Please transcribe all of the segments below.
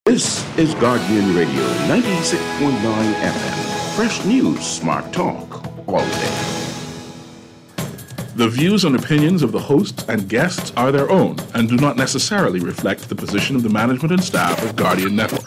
This is Guardian Radio 96.9 FM. Fresh news, smart talk, all day. The views and opinions of the hosts and guests are their own and do not necessarily reflect the position of the management and staff of Guardian Network.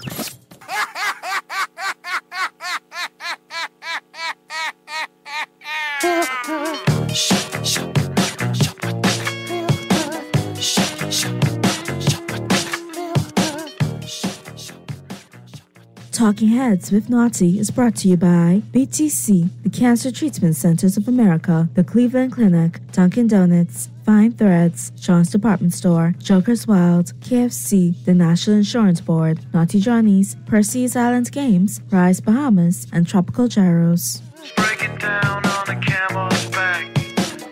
Talking Heads with Naughty is brought to you by BTC, the Cancer Treatment Centers of America, the Cleveland Clinic, Dunkin' Donuts, Fine Threads, Sean's Department Store, Joker's Wild, KFC, the National Insurance Board, Naughty Johnny's, Percy's Island Games, Rise Bahamas, and Tropical Gyros. Breaking down on a camel's back.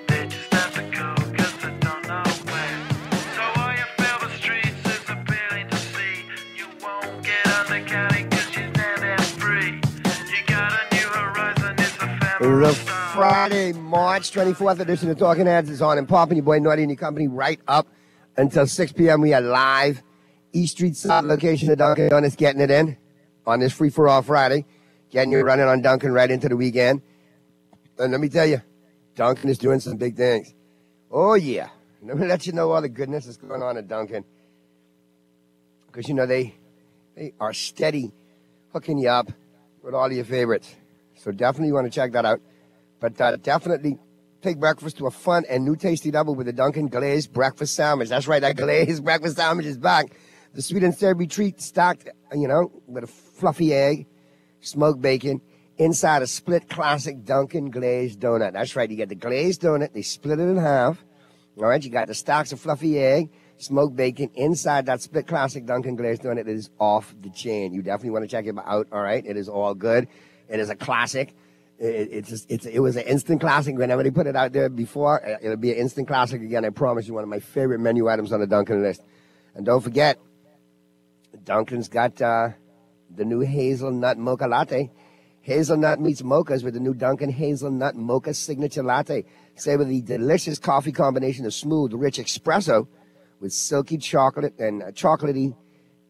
They just have to go 'cause they don't know where. So while you feel the streets is appealing to see, you won't get undercounting 'cause you're dead and free. You got a new horizon, it's a family The style. Friday, March 24th edition of Talking Heads is on and popping. Your boy Naughty and your company right up until 6 p.m. We are live. East Street South location of Dunkin' Donuts getting it in on this free-for-all Friday. Getting you running on Dunkin' right into the weekend. And let me tell you, Dunkin' is doing some big things. Oh, yeah. Let me let you know all the goodness that's going on at Dunkin'. Because, you know, they are steady hooking you up with all of your favorites. So definitely you want to check that out. But definitely take breakfast to a fun and new tasty level with the Dunkin' Glazed Breakfast Sandwich. That's right, that glazed breakfast sandwich is back. The sweet and savory treat stacked, with a fluffy egg, smoked bacon, inside a split classic Dunkin' glazed donut. That's right, you get the glazed donut, they split it in half. All right, you got the stacks of fluffy egg, smoked bacon, inside that split classic Dunkin' glazed donut. It is off the chain. You definitely want to check it out, all right? It is all good. It is a classic. It was an instant classic whenever they put it out there before. It'll be an instant classic again, I promise you. One of my favorite menu items on the Dunkin' list. And don't forget, Dunkin's got the new hazelnut mocha latte. Hazelnut meets mochas with the new Dunkin' Hazelnut Mocha Signature Latte. Savor the delicious coffee combination of smooth, rich espresso with silky chocolate and chocolatey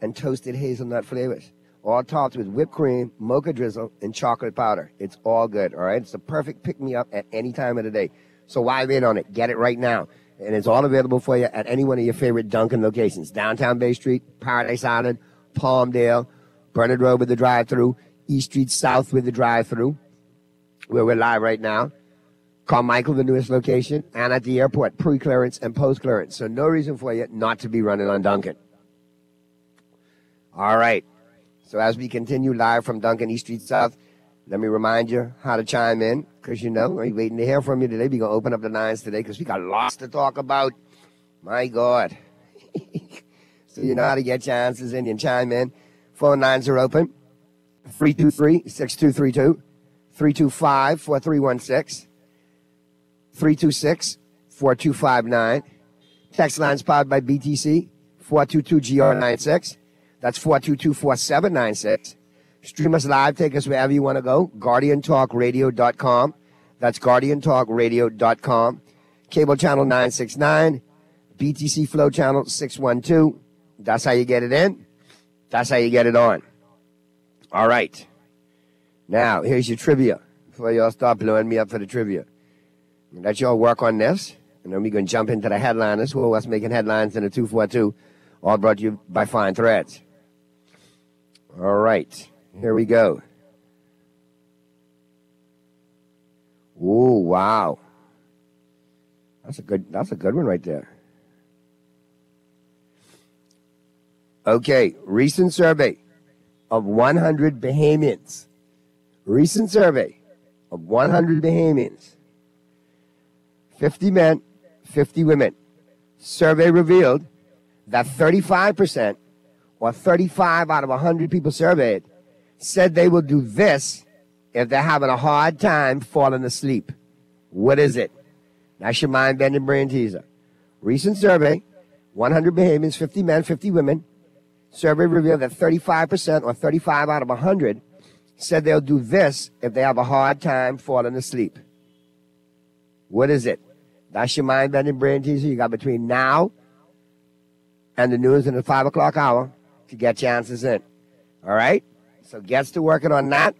and toasted hazelnut flavors. All topped with whipped cream, mocha drizzle, and chocolate powder. It's all good, all right? It's the perfect pick-me-up at any time of the day. So why wait on it? Get it right now. And it's all available for you at any one of your favorite Dunkin' locations. Downtown Bay Street, Paradise Island, Palmdale, Bernard Road with the drive-thru, East Street South with the drive-thru, where we're live right now. Carmichael, the newest location, and at the airport, pre-clearance and post-clearance. So no reason for you not to be running on Dunkin'. All right. So as we continue live from Dunkin' East Street South, let me remind you how to chime in, because we're waiting to hear from you today. We're going to open up the lines today because we got lots to talk about. My God. So you know how to get your answers in and chime in. Phone lines are open. 323-6232, 325-4316, 326-4259. Text lines powered by BTC, 422-GR96. That's 422-4796. Stream us live. Take us wherever you want to go. GuardianTalkRadio.com. That's GuardianTalkRadio.com. Cable channel 969. BTC Flow channel 612. That's how you get it in. That's how you get it on. All right. Now, here's your trivia. Before y'all start blowing me up for the trivia. Let y'all work on this. And then we're going to jump into the headliners. Who else making headlines in the 242? All brought to you by Fine Threads. All right. Here we go. Oh, wow. That's a good one right there. Okay, recent survey of 100 Bahamians. Recent survey of 100 Bahamians. 50 men, 50 women. Survey revealed that 35%, or 35 out of 100 people surveyed, said they will do this if they're having a hard time falling asleep. What is it? That's your mind-bending brain teaser. Recent survey, 100 Bahamians, 50 men, 50 women. Survey revealed that 35%, or 35 out of 100, said they'll do this if they have a hard time falling asleep. What is it? That's your mind-bending brain teaser. You got between now and the news in the 5 o'clock hour to get your answers in. All right? So gets to working on that,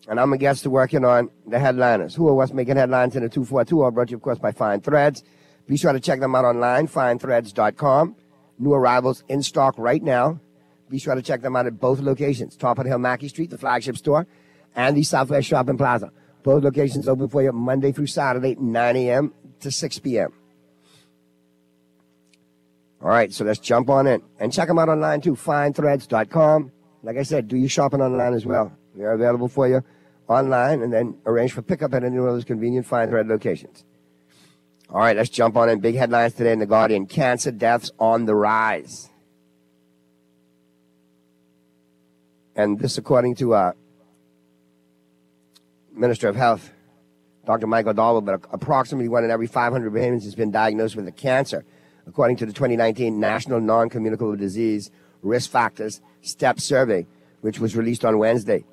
and I'm going to get to working on the headliners. Who are what's making headlines in the 242 are brought to you, of course, by Fine Threads. Be sure to check them out online, finethreads.com. New arrivals in stock right now. Be sure to check them out at both locations, Top of the Hill, Mackey Street, the flagship store, and the Southwest Shopping Plaza. Both locations open for you Monday through Saturday, 9 a.m. to 6 p.m. All right, so let's jump on in. And check them out online, too, finethreads.com. Like I said, do your shopping online as well. They're available for you online, and then arrange for pickup at any one of those convenient Fine Thread locations. All right, let's jump on in. Big headlines today in The Guardian. Cancer deaths on the rise. And this according to Minister of Health, Dr. Michael Daubel, but approximately 1 in every 500 Bahamians has been diagnosed with a cancer, according to the 2019 National Non-Communicable Disease Risk Factors STEP survey, which was released on Wednesday.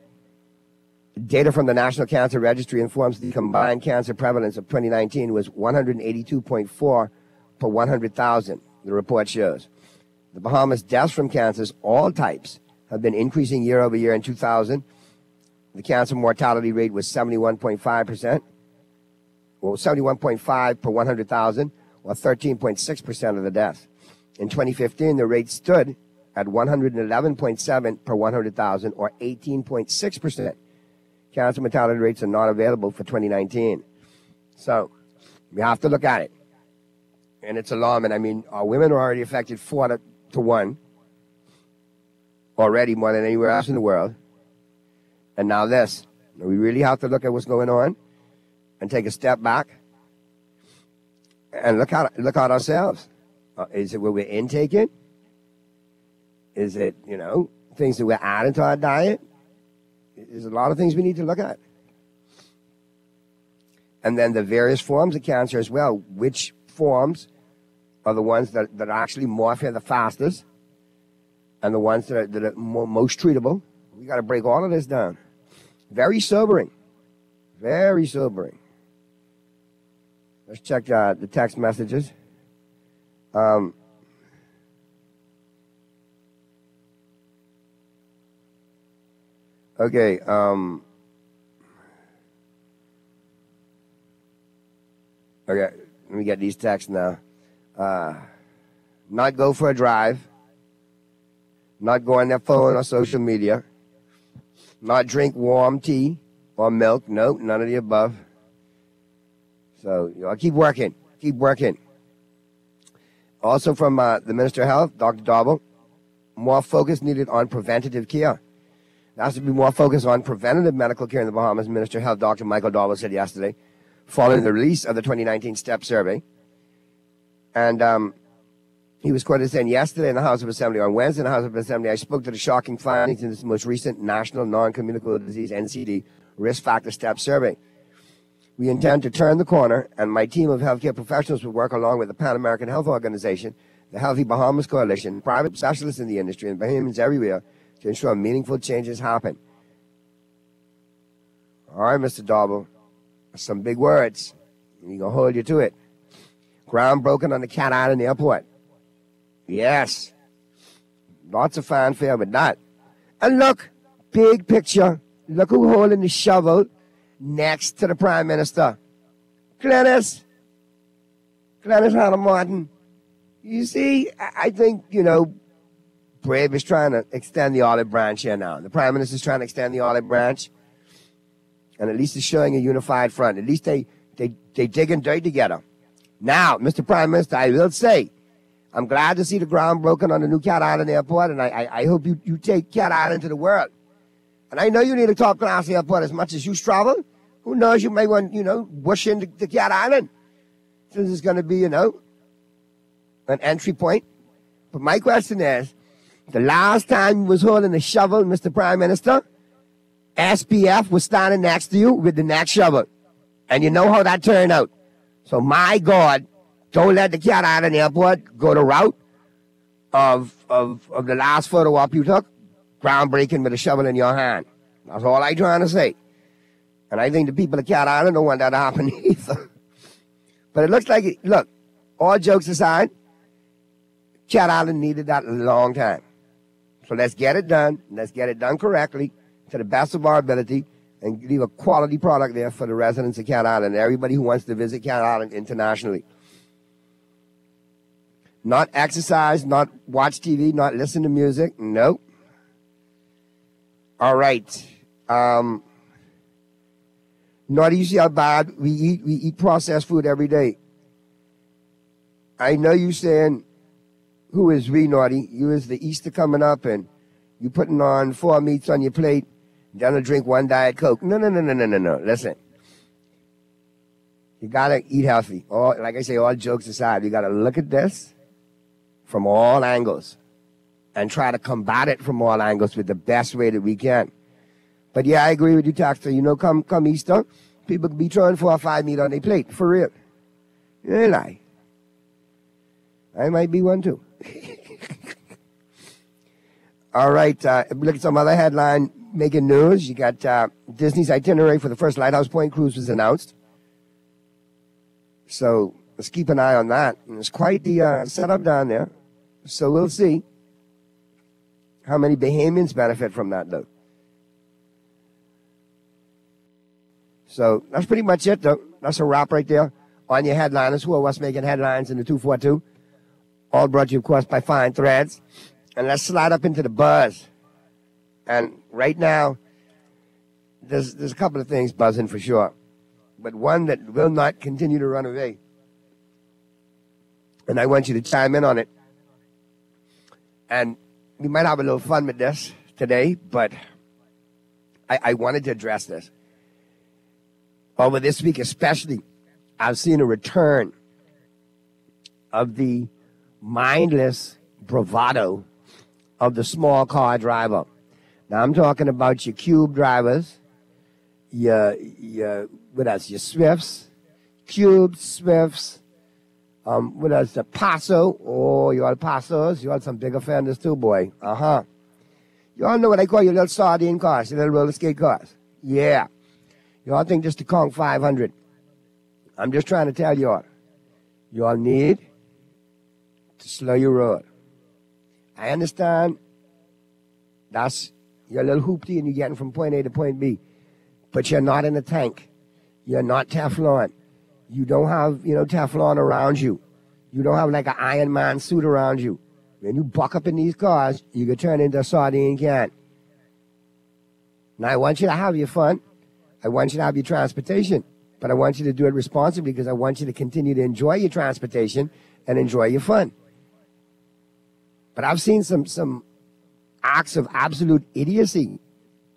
Data from the National Cancer Registry informs the combined cancer prevalence of 2019 was 182.4 per 100,000, the report shows. The Bahamas' deaths from cancers, all types, have been increasing year over year. In 2000, the cancer mortality rate was 71.5%, well, 71.5 per 100,000, or 13.6% of the deaths. In 2015, the rate stood at 111.7 per 100,000, or 18.6%. Cancer mortality rates are not available for 2019. So we have to look at it. And it's alarming. I mean, our women are already affected 4 to 1, already more than anywhere else in the world. And now this. We really have to look at what's going on and take a step back and look at ourselves. Is it what we're intaking? Is it, things that we're adding to our diet? There's a lot of things we need to look at. And then the various forms of cancer as well. Which forms are the ones that are actually morphing the fastest and the ones that are most treatable? We got to break all of this down. Very sobering. Very sobering. Let's check the text messages. Okay. Okay, let me get these texts now. Not go for a drive. Not go on their phone or social media. Not drink warm tea or milk. No, none of the above. So, keep working. Keep working. Also from the Minister of Health, Dr. Daubel, more focus needed on preventative care. There has to be more focus on preventative medical care in the Bahamas, Minister of Health Dr. Michael Daubel said yesterday, following the release of the 2019 STEP survey. And he was quoted saying, yesterday in the House of Assembly, on Wednesday in the House of Assembly, I spoke to the shocking findings in this most recent National Non-Communicable Disease, NCD, Risk Factor STEP survey. We intend to turn the corner, and my team of healthcare professionals will work along with the Pan American Health Organization, the Healthy Bahamas Coalition, private specialists in the industry, and Bahamians everywhere to ensure meaningful changes happen. All right, Mr. Daubel, some big words. We're going to hold you to it. Ground broken on the Cat Island Airport. Yes. Lots of fanfare with that. And look, big picture. Look who's holding the shovel next to the Prime Minister. Glenys Hannah Martin. You see, I think, Brave is trying to extend the olive branch here now. The Prime Minister is trying to extend the olive branch. And at least it's showing a unified front. At least they digging dirt together. Now, Mr. Prime Minister, I will say, I'm glad to see the ground broken on the new Cat Island Airport, and I hope you take Cat Island to the world. And I know you need a top-class airport as much as you travel. Who knows, you may want, whoosh into the Cat Island. Since it's going to be, an entry point. But my question is, the last time you was holding a shovel, Mr. Prime Minister, SPF was standing next to you with the next shovel. And you know how that turned out. So, my God, don't let the Cat Island Airport go the route of the last photo op you took, groundbreaking with a shovel in your hand. That's all I'm trying to say. And I think the people of Cat Island don't want that to happen either. But it looks like, look, all jokes aside, Cat Island needed that a long time. So let's get it done. Let's get it done correctly to the best of our ability and leave a quality product there for the residents of Cat Island, everybody who wants to visit Cat Island internationally. Not exercise, not watch TV, not listen to music. Nope. All right. Naughty, you see how bad we eat processed food every day. I know you saying, who is we, Naughty? You is the Easter coming up and you putting on 4 meats on your plate, then to drink 1 Diet Coke. No. Listen. You got to eat healthy. Like I say, all jokes aside, you got to look at this from all angles and try to combat it from all angles with the best way that we can. But yeah, I agree with you, Taxter. You know, come Easter, people be throwing 4 or 5 meat on their plate, for real. You ain't lie. I might be one too. All right, look at some other headline making news. You got Disney's itinerary for the first Lighthouse Point cruise was announced. So let's keep an eye on that. And it's quite the setup down there. So we'll see how many Bahamians benefit from that, though. So that's pretty much it, though. That's a wrap right there on your headliners. Who are what's making headlines in the 242? All brought to you, of course, by Fine Threads. And let's slide up into the buzz. And right now, there's a couple of things buzzing for sure. But one that will not continue to run away. And I want you to chime in on it. And we might have a little fun with this today, but I wanted to address this. Over this week especially, I've seen a return of the mindless bravado of the small car driver. Now, I'm talking about your Cube drivers, your what else? Your Swifts, Cubes, Swifts, what else? The Paso. Oh, you all Pasos. You all some big offenders too, boy. You all know what I call your little sardine cars, your little roller skate cars. Yeah. You all think just the Kong 500. I'm just trying to tell you all need to slow your road. I understand that's your little hoopty and you're getting from point A to point B. But you're not in a tank. You're not Teflon. You don't have, Teflon around you. You don't have like an Iron Man suit around you. When you buck up in these cars, you can turn into a sardine can. Now, I want you to have your fun. I want you to have your transportation. But I want you to do it responsibly because I want you to continue to enjoy your transportation and enjoy your fun. But I've seen some acts of absolute idiocy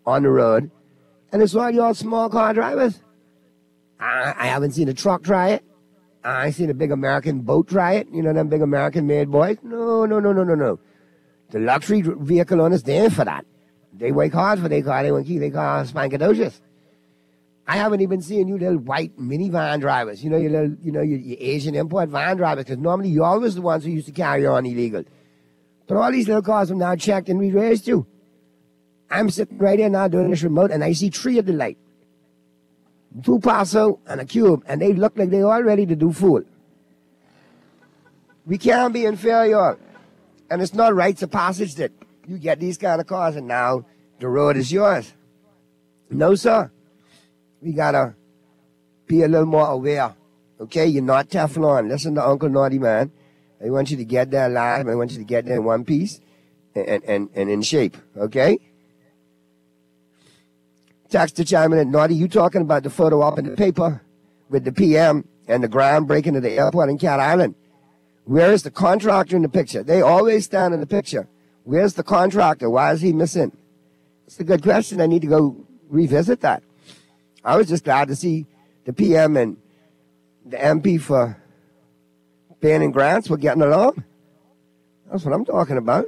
on the road, and it's all your small car drivers. I haven't seen a truck try it. I ain't seen a big American boat try it. You know them big American-made boys? No. The luxury vehicle owners, they ain't for that. They work hard for their car. They want to keep their car spankadocious. I haven't even seen you little white minivan drivers. Your little, your Asian import van drivers, because normally you're always the ones who used to carry on illegal. But all these little cars are now checked and re-raised too. I'm sitting right here now doing this remote, and I see 3 at the light. 2 Paso and a Cube, and they look like they're all ready to do fool. We can't be inferior. And it's not rites of passage that you get these kind of cars and now the road is yours. No, sir. We got to be a little more aware. Okay? You're not Teflon. Listen to Uncle Naughty Man. I want you to get there alive. I want you to get there in one piece and in shape. Okay? Text to chime in. Naughty, you talking about the photo up in the paper with the PM and the groundbreaking of the airport in Cat Island. Where is the contractor in the picture? They always stand in the picture. Where's the contractor? Why is he missing? It's a good question. I need to go revisit that. I was just glad to see the PM and the MP for Bannon Grants were getting along. That's what I'm talking about.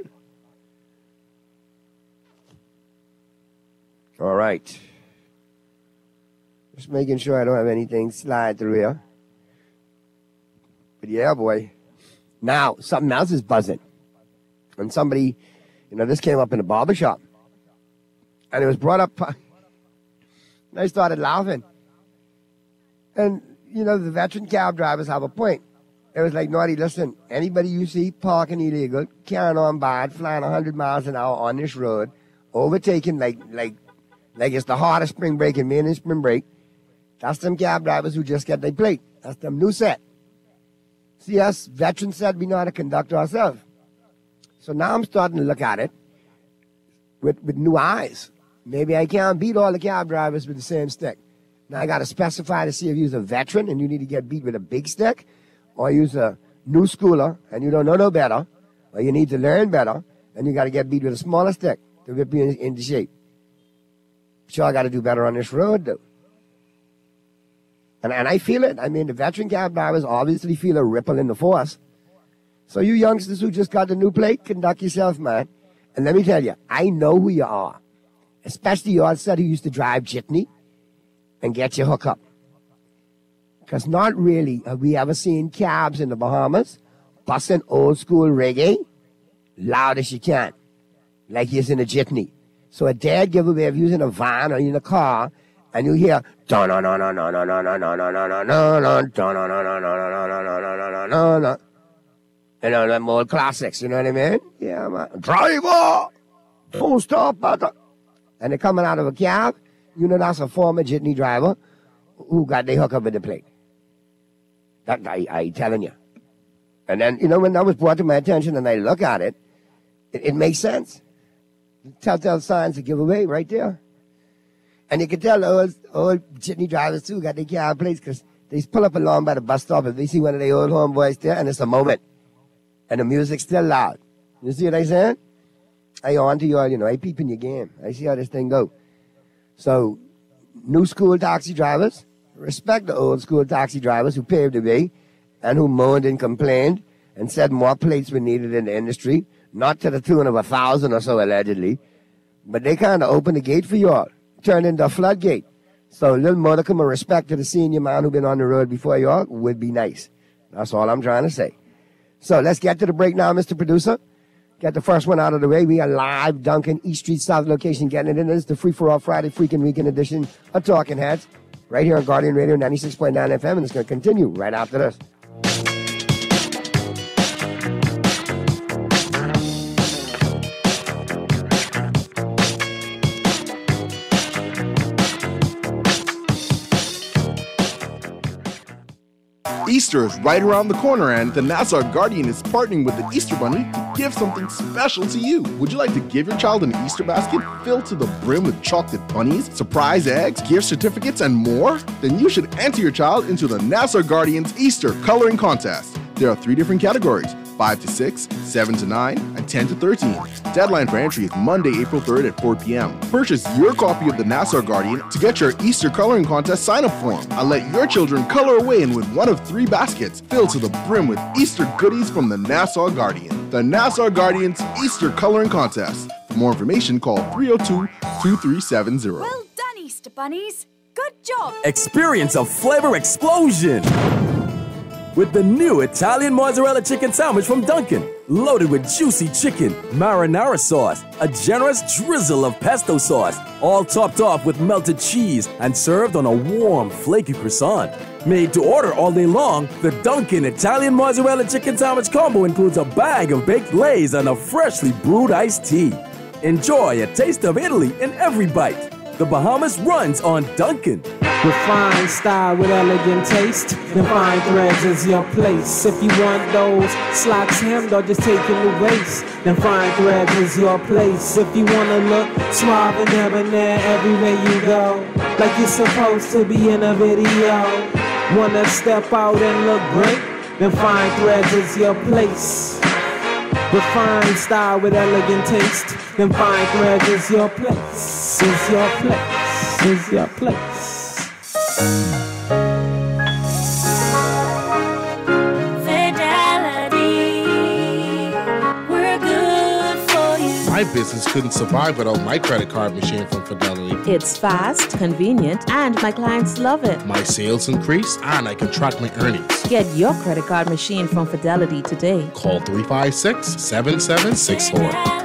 All right. Just making sure I don't have anything slide through here. But yeah, boy. Now, something else is buzzing. And somebody, this came up in a barbershop. And it was brought up. And I started laughing. And, the veteran cab drivers have a point. It was like, Naughty, listen, anybody you see parking illegal, carrying on bad, flying 100 miles an hour on this road, overtaking like it's the hardest spring break in Maine and spring break, that's them cab drivers who just get their plate. That's them new set. See, us veterans said we know how to conduct ourselves. So now I'm starting to look at it with new eyes. Maybe I can't beat all the cab drivers with the same stick. Now I got to specify to see if you're a veteran and you need to get beat with a big stick, or you're a new schooler and you don't know no better, or you need to learn better and you got to get beat with a smaller stick to whip you into shape. Sure, I got to do better on this road, though. And I feel it. I mean, the veteran cab drivers obviously feel a ripple in the force. So you youngsters who just got the new plate, conduct yourself, man. And let me tell you, I know who you are. Especially you all said who used to drive jitney and get your hook up. Because not really have we ever seen cabs in the Bahamas busting old school reggae loud as you can, like he's in a jitney. So a dead giveaway of using a van or in a car, and you hear you know, them old classics, you know what I mean? Yeah, man. Driver! Don't stop, brother. And they're coming out of a cab, you know that's a former jitney driver who got their hook up with the plate. That I telling you. And then, you know, when that was brought to my attention and I look at it, it makes sense. Telltale signs to give away right there. And you can tell the old jitney drivers, too, got their cab plates because they pull up along by the bus stop and they see one of the old homeboys there, and it's a moment. And the music's still loud. You see what I'm saying? I on to you all, you know, I peep in your game. I see how this thing go. So, new school taxi drivers, respect the old school taxi drivers who paved the way and who moaned and complained and said more plates were needed in the industry, not to the tune of 1,000 or so allegedly, but they kind of opened the gate for you all, turned into a floodgate. So a little modicum of respect to the senior man who been on the road before you all would be nice. That's all I'm trying to say. So let's get to the break now, Mr. Producer. Get the first one out of the way. We are live, Duncan, East Street South location, getting it in. This is the Free For All Friday Freaking Weekend edition of Talking Heads, right here on Guardian Radio 96.9 FM, and it's going to continue right after this. Easter is right around the corner, and the Nassau Guardian is partnering with the Easter Bunny to give something special to you. Would you like to give your child an Easter basket filled to the brim with chocolate bunnies, surprise eggs, gift certificates, and more? Then you should enter your child into the Nassau Guardian's Easter Coloring Contest. There are 3 different categories: 5 to 6, 7 to 9, and 10 to 13. Deadline for entry is Monday, April 3rd at 4 p.m. Purchase your copy of the Nassau Guardian to get your Easter Coloring Contest sign-up form and let your children color away and win one of 3 baskets filled to the brim with Easter goodies from the Nassau Guardian. The Nassau Guardian's Easter Coloring Contest. For more information, call 302-2370. Well done, Easter Bunnies. Good job. Experience a flavor explosion with the new Italian mozzarella chicken sandwich from Dunkin'. Loaded with juicy chicken, marinara sauce, a generous drizzle of pesto sauce, all topped off with melted cheese and served on a warm, flaky croissant. Made to order all day long, the Dunkin' Italian mozzarella chicken sandwich combo includes a bag of baked Lay's and a freshly brewed iced tea. Enjoy a taste of Italy in every bite. The Bahamas runs on Dunkin'. Refined style with elegant taste, then fine threads is your place. If you want those slacks hemmed or just taking the waist, then fine threads is your place. If you wanna look suave and debonair everywhere you go, like you're supposed to be in a video, wanna step out and look great, then fine threads is your place. Refined style with elegant taste, then fine threads is your place, is your place, is your place. Fidelity, we're good for you. My business couldn't survive without my credit card machine from Fidelity. It's fast, convenient, and my clients love it. My sales increase, and I can track my earnings. Get your credit card machine from Fidelity today. Call 356-7764.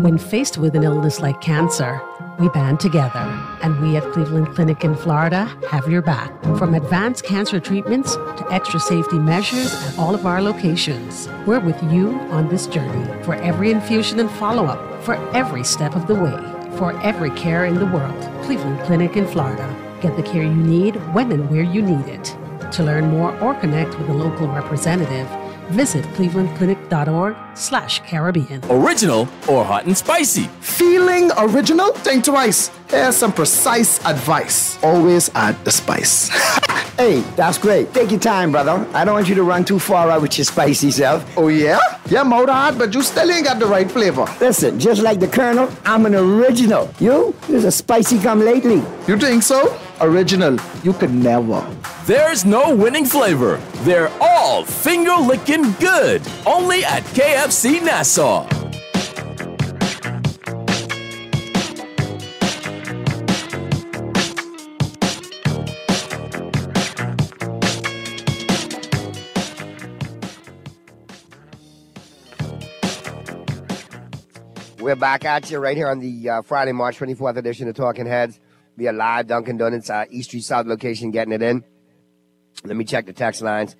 When faced with an illness like cancer, we band together, and we at Cleveland Clinic in Florida have your back. From advanced cancer treatments to extra safety measures at all of our locations, we're with you on this journey for every infusion and follow-up, for every step of the way, for every care in the world. Cleveland Clinic in Florida. Get the care you need when and where you need it. To learn more or connect with a local representative, visit clevelandclinic.org/Caribbean. Original or hot and spicy? Feeling original? Think twice. Here's some precise advice. Always add the spice. Hey, that's great. Take your time, brother. I don't want you to run too far out with your spicy self. Oh, yeah? Yeah, mouth hot, but you still ain't got the right flavor. Listen, just like the Colonel, I'm an original. You're a spicy come lately. You think so? Original. You could never. There's no winning flavor. They're all finger-licking good. Only at KFC Nassau. We're back at you right here on the Friday, March 24th edition of Talking Heads. We are live, Dunkin' Donuts, East Street South location, getting it in. Let me check the text lines.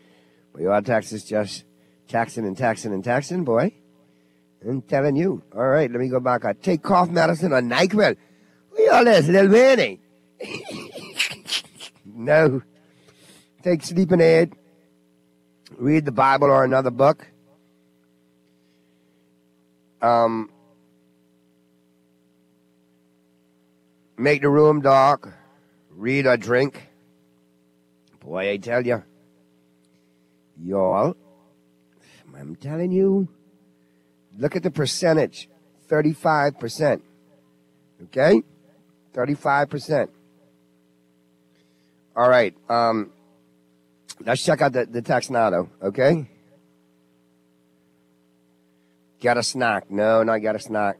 Well, your text is just texting and texting and texting, boy. I'm telling you. All right, let me go back. Take cough medicine or NyQuil. What all this, Lil Manny? No. Take sleeping aid. Read the Bible or another book. Make the room dark. Read or drink. Boy, I tell you. Y'all, I'm telling you, look at the percentage. 35%. Okay? 35%. All right. Let's check out the text now, though. Okay? Got a snack. No, not got a snack.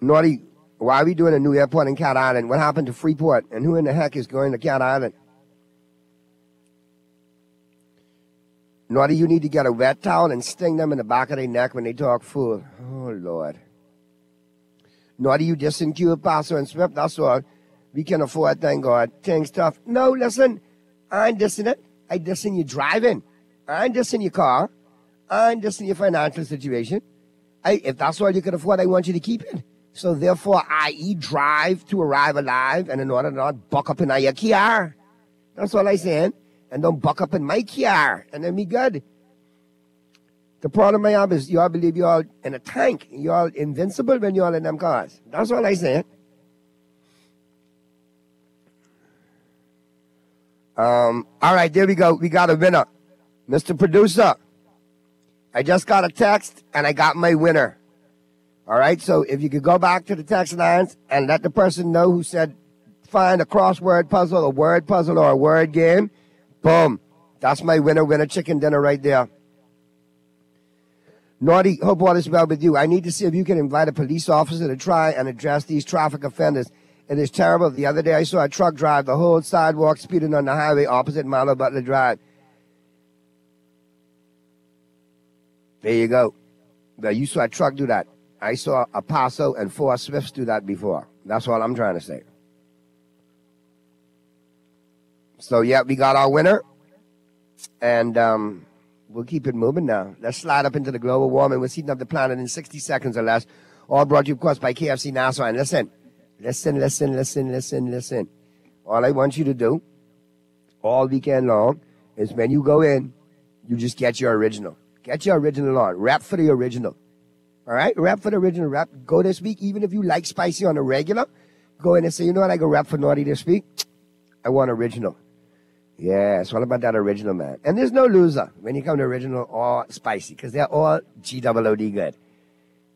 Naughty, why are we doing a new airport in Cat Island? What happened to Freeport? And who in the heck is going to Cat Island? Naughty, you need to get a wet towel and sting them in the back of their neck when they talk fool. Oh, Lord. Naughty, you dissing Q, Paso, and Swift. That's all. We can afford, thank God. Things tough. No, listen. I ain't dissing it. I dissing you driving. I ain't dissing your car. I ain't dissing your financial situation. If that's all you can afford, I want you to keep it. So therefore, i.e. drive to arrive alive, and in order to not buck up in your car. That's all I'm saying. And don't buck up in my car, and then be good. The problem I have is y'all believe y'all in a tank. Y'all invincible when y'all in them cars. That's all I'm saying. All right, there we go. We got a winner. Mr. Producer, I just got a text, and I got my winner. All right, so if you could go back to the text lines and let the person know who said find a crossword puzzle, a word puzzle, or a word game, boom. That's my winner chicken dinner right there. Naughty, hope all is well with you. I need to see if you can invite a police officer to try and address these traffic offenders. It is terrible. The other day I saw a truck drive the whole sidewalk speeding on the highway opposite Milo Butler Drive. There you go. Now, you saw a truck do that. I saw a Paso and 4 Swifts do that before. That's all I'm trying to say. So, yeah, we got our winner. And we'll keep it moving now. Let's slide up into the global warming. We're heating up the planet in 60 seconds or less. All brought to you, of course, by KFC Nassau. And listen. All I want you to do all weekend long is when you go in, you just get your original. Get your original on. Rap for the original. All right? Rap for the original. Rap. Go this week, even if you like spicy on a regular, go in and say, you know what, I go rap for naughty this week. I want original. Yeah, it's all about that original, man. And there's no loser when you come to original or spicy, because they're all G-O-O-D good.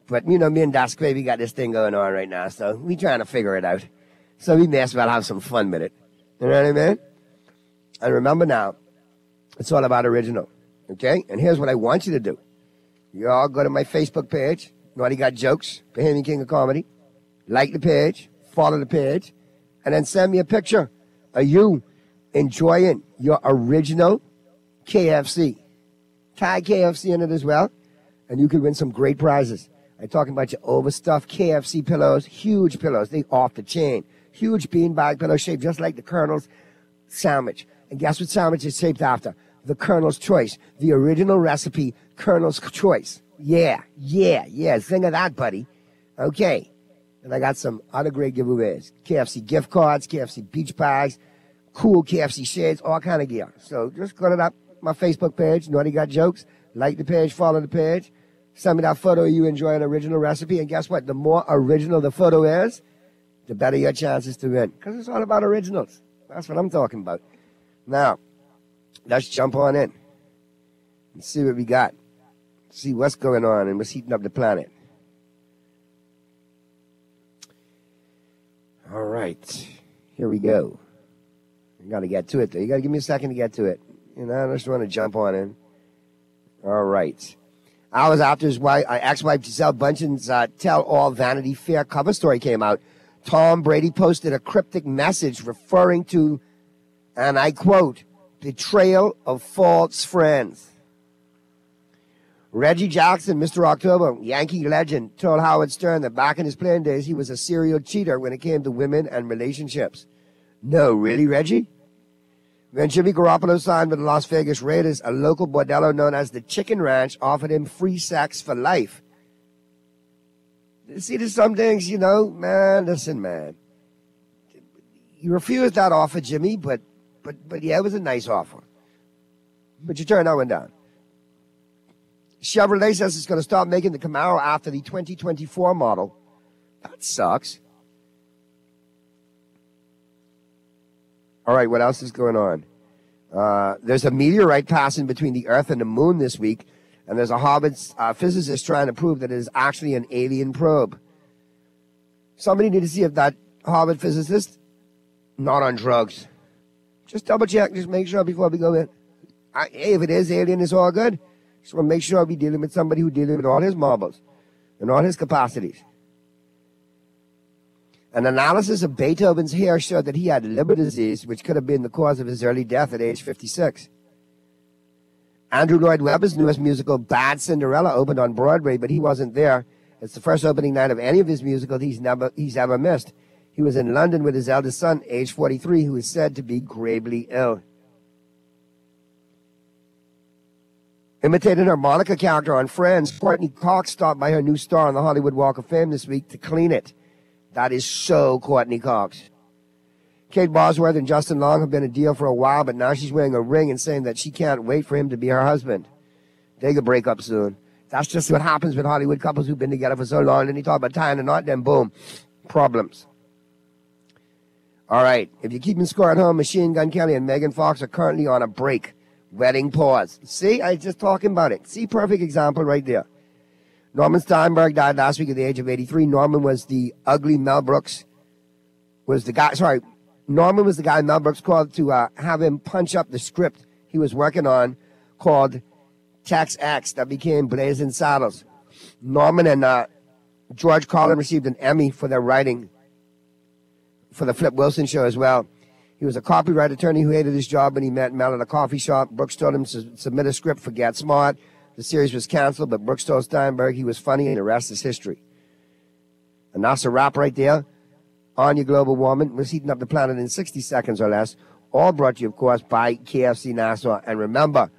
But, you know, me and Das Quay, we got this thing going on right now, so we trying to figure it out. So we may as well have some fun with it. You know what I mean? And remember now, it's all about original. Okay? And here's what I want you to do. You all go to my Facebook page, Naughty Got Jokes, Bahamian King of Comedy. Like the page, follow the page, and then send me a picture of you enjoying your original KFC. Tag KFC in it as well. and you could win some great prizes. I'm talking about your overstuffed KFC pillows, huge pillows. They off the chain. Huge beanbag pillow shaped just like the Colonel's sandwich. And guess what sandwich is shaped after? The Colonel's Choice. The original recipe, Colonel's Choice. Yeah. Think of that, buddy. Okay. And I got some other great giveaways. KFC gift cards, KFC beach bags, cool KFC shades, all kind of gear. So just go to my Facebook page, Naughty Got Jokes. Like the page, follow the page. Send me that photo you enjoy an original recipe. And guess what? The more original the photo is, the better your chances to win. Because it's all about originals. That's what I'm talking about. Now, let's jump on in and see what we got. See what's going on and what's heating up the planet. All right. Here we go. You got to get to it, though. You got to give me a second to get to it. You know, I just want to jump on in. All right. Hours after his ex-wife Gisele Bundchen's tell-all Vanity Fair cover story came out, Tom Brady posted a cryptic message referring to, and I quote, betrayal of false friends. Reggie Jackson, Mr. October, Yankee legend, told Howard Stern that back in his playing days, he was a serial cheater when it came to women and relationships. No, really, Reggie? When Jimmy Garoppolo signed with the Las Vegas Raiders, a local bordello known as the Chicken Ranch offered him free sex for life. See, there's some things, man, listen, man. You refused that offer, Jimmy, but yeah, it was a nice offer. But you turned that one down. Chevrolet says it's going to stop making the Camaro after the 2024 model. That sucks. All right, what else is going on? There's a meteorite passing between the Earth and the Moon this week, and there's a Harvard physicist trying to prove that it is actually an alien probe. Somebody need to see if that Harvard physicist not on drugs. Just double check, just make sure before we go in. Hey, if it is alien, it's all good. Just want to make sure we're dealing with somebody who dealing with all his marbles and all his capacities. An analysis of Beethoven's hair showed that he had liver disease, which could have been the cause of his early death at age 56. Andrew Lloyd Webber's newest musical, Bad Cinderella, opened on Broadway, but he wasn't there. It's the first opening night of any of his musicals he's ever missed. He was in London with his eldest son, age 43, who is said to be gravely ill. Imitating her Monica character on Friends, Courtney Cox stopped by her new star on the Hollywood Walk of Fame this week to clean it. That is so Courtney Cox. Kate Bosworth and Justin Long have been a deal for a while, but now she's wearing a ring and saying that she can't wait for him to be her husband. They could break up soon. That's just what happens with Hollywood couples who've been together for so long. And you talk about tying a knot, then boom, problems. All right, if you're keeping score at home, Machine Gun Kelly and Megan Fox are currently on a break. Wedding pause. See, I was just talking about it. See, perfect example right there. Norman Steinberg died last week at the age of 83. Norman was the ugly Mel Brooks. Norman was the guy Mel Brooks called to have him punch up the script he was working on called Tex X that became Blazing Saddles. Norman and George Carlin received an Emmy for their writing for the Flip Wilson show as well. He was a copyright attorney who hated his job when he met Mel at a coffee shop. Brooks told him to submit a script for Get Smart. The series was canceled, but Brooks told Steinberg he was funny, and the rest is history. And that's a wrap right there on your global warming. We're heating up the planet in 60 seconds or less. All brought to you, of course, by KFC Nassau. And remember,